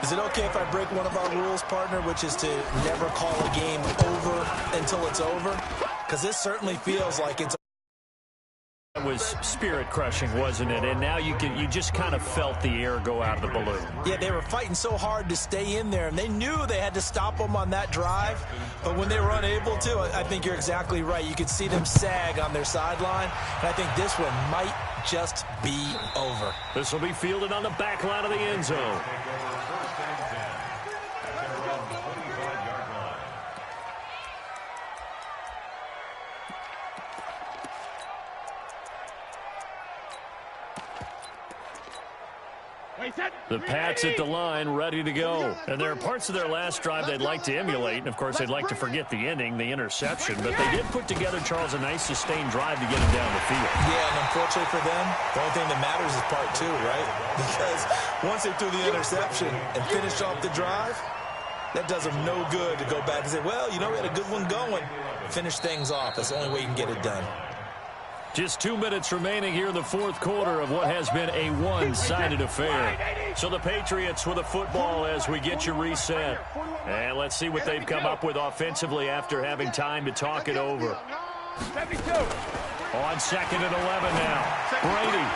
Is it okay if I break one of our rules, partner, which is to never call a game over until it's over? Because this certainly feels like it's. It was spirit-crushing, wasn't it? And now you just kind of felt the air go out of the balloon. Yeah, they were fighting so hard to stay in there, and they knew they had to stop them on that drive. But when they were unable to, I think you're exactly right. You could see them sag on their sideline, and I think this one might just be over. This will be fielded on the back line of the end zone. The Pats at the line, ready to go. And there are parts of their last drive they'd like to emulate. And, of course, they'd like to forget the ending, the interception. But they did put together, Charles, a nice sustained drive to get him down the field. Yeah, and unfortunately for them, the only thing that matters is part 2, right? Because once they threw the interception and finished off the drive, That does them no good to go back and say, well, you know, we had a good one going. Finish things off. That's the only way you can get it done. Just 2 minutes remaining here in the fourth quarter of what has been a one-sided affair. So the Patriots with the football as we get you reset. And let's see what they've come up with offensively after having time to talk it over. 72. On 2nd and 11 now. Brady.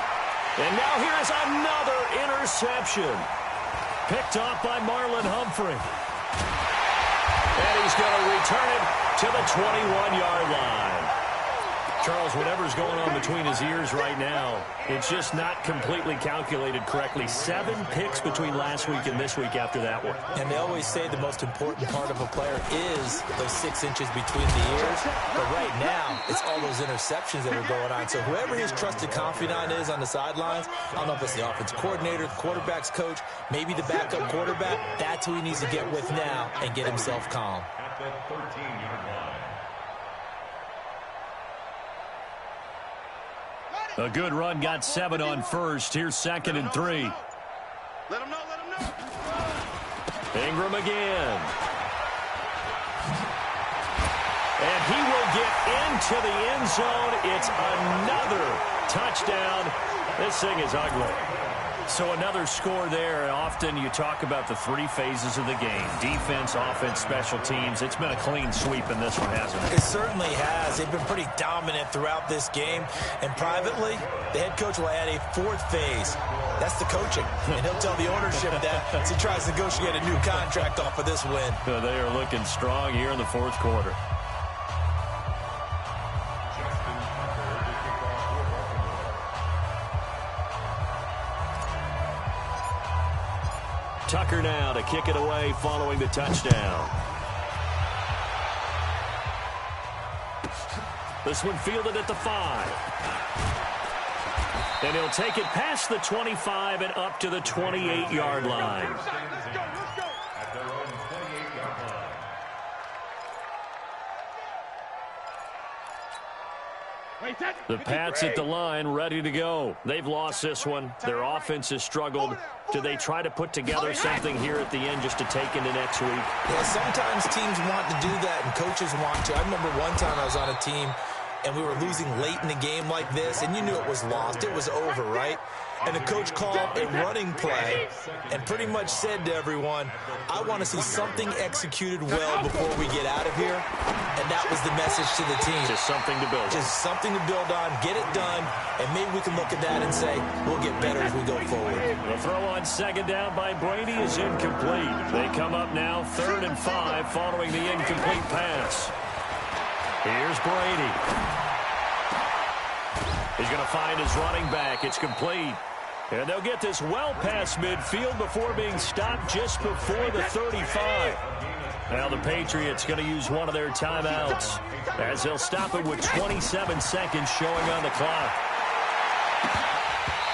And now here's another interception. Picked off by Marlon Humphrey. And he's going to return it to the 21-yard line. Charles, whatever's going on between his ears right now, it's just not completely calculated correctly. 7 picks between last week and this week after that one. And they always say the most important part of a player is those 6 inches between the ears. But right now, it's all those interceptions that are going on. So whoever his trusted confidant is on the sidelines, I don't know if it's the offense coordinator, the quarterback's coach, maybe the backup quarterback, that's who he needs to get with now and get himself calm. At the 13-yard line. A good run, got 7 on first. Here's 2nd and 3. Let him know, let him know. Ingram again. And he will get into the end zone. It's another touchdown. This thing is ugly. So another score there. Often you talk about the 3 phases of the game. Defense, offense, special teams. It's been a clean sweep in this one, hasn't it? It certainly has. They've been pretty dominant throughout this game. And privately, the head coach will add a 4th phase. That's the coaching. And he'll tell the ownership that as he tries to negotiate a new contract off of this win. They are looking strong here in the fourth quarter. Tucker now to kick it away following the touchdown. This one fielded at the 5. And he'll take it past the 25 and up to the 28-yard line. Let's go, let's go. At their own 28-yard line. The Pats at the line, ready to go. They've lost this one. Their offense has struggled. Do they try to put together something here at the end just to take into next week? Yeah, sometimes teams want to do that and coaches want to. I remember one time I was on a team and we were losing late in the game like this, and you knew it was lost. It was over, right? And the coach called a running play and pretty much said to everyone, I want to see something executed well before we get out of here. And that was the message to the team. Just something to build on. Just something to build on, get it done, and maybe we can look at that and say, we'll get better as we go forward. The throw on 2nd down by Brady is incomplete. They come up now 3rd and 5 following the incomplete pass. Here's Brady. He's going to find his running back. It's complete. And they'll get this well past midfield before being stopped just before the 35. Now the Patriots going to use one of their timeouts as they'll stop it with 27 seconds showing on the clock.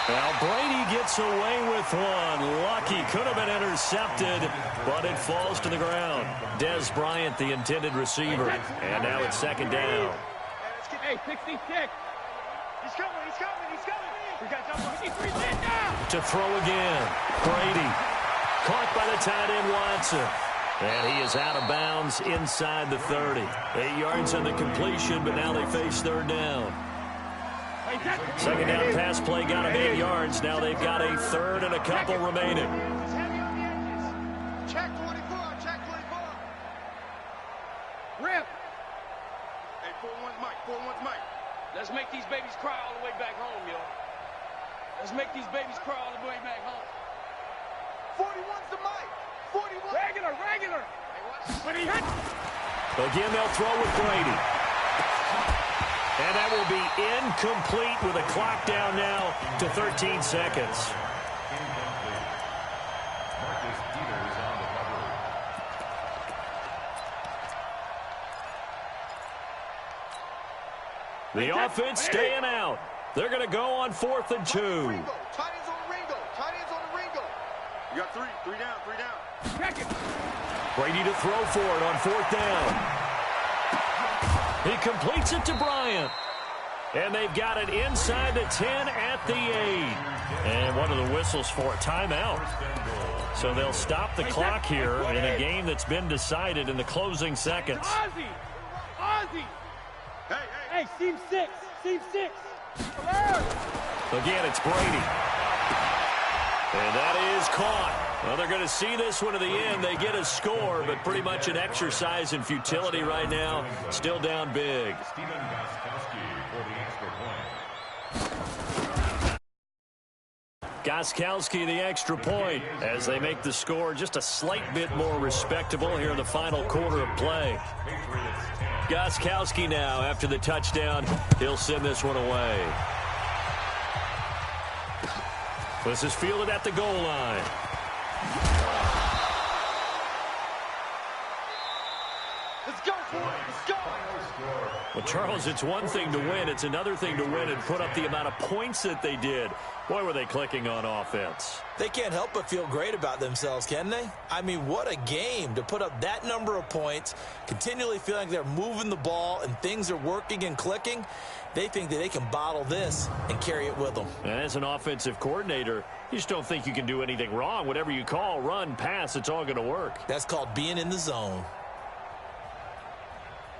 Now Brady gets away with one. Lucky, could have been intercepted, but it falls to the ground. Des Bryant, the intended receiver. And now it's 2nd down. Hey, 66. He's coming, he's coming, he's coming. We got double 53 now. To throw again. Brady. Caught by the tight end Watson. And he is out of bounds inside the 30. 8 yards on the completion, but now they face 3rd down. 2nd down pass play got him 8 yards. Now they've got a 3rd and a couple remaining. He's heavy on the edges. Check 24, check 24. Rip. Hey, 4-1's Mike, 4-1's Mike. Let's make these babies cry all the way back home, yo. Let's make these babies cry all the way back home. 41's the Mike. 41. Regular. But he hit. Again, they'll throw with Brady. And that will be incomplete with a clock down now to 13 seconds. The offense staying out. They're going to go on 4th and 2. Tight ends on the Ringo. Tight ends on the Ringo. You got 3 down. Check it. Brady to throw for it on 4th down. He completes it to Bryant. And they've got it inside the 10 at the 8. And one of the whistles for a timeout. So they'll stop the clock here in a game that's been decided in the closing seconds. Ozzy! Hey, seam 6. Again, it's Brady. And that is caught. Well, they're going to see this one to the end. They get a score, but pretty much an exercise in futility right now. Still down big. Gostkowski the extra point as they make the score just a slight bit more respectable here in the final quarter of play. Gostkowski now, after the touchdown, he'll send this one away. This is fielded at the goal line. Let's go, boys. Let's go. Well, Charles, it's one thing to win. It's another thing to win and put up the amount of points that they did. Boy, were they clicking on offense. They can't help but feel great about themselves, can they? I mean, what a game to put up that number of points, continually feeling like they're moving the ball and things are working and clicking. They think that they can bottle this and carry it with them. And as an offensive coordinator, you just don't think you can do anything wrong. Whatever you call, run, pass, it's all going to work. That's called being in the zone.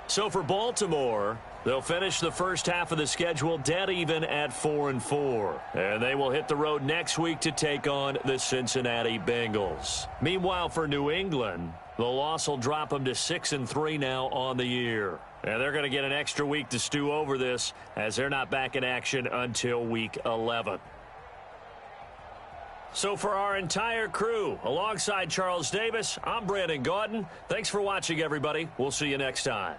So for Baltimore, they'll finish the first half of the schedule dead even at 4-4. And they will hit the road next week to take on the Cincinnati Bengals. Meanwhile, for New England, the loss will drop them to 6-3 now on the year. And they're going to get an extra week to stew over this as they're not back in action until week 11. So for our entire crew, alongside Charles Davis, I'm Brandon Gaudin. Thanks for watching, everybody. We'll see you next time.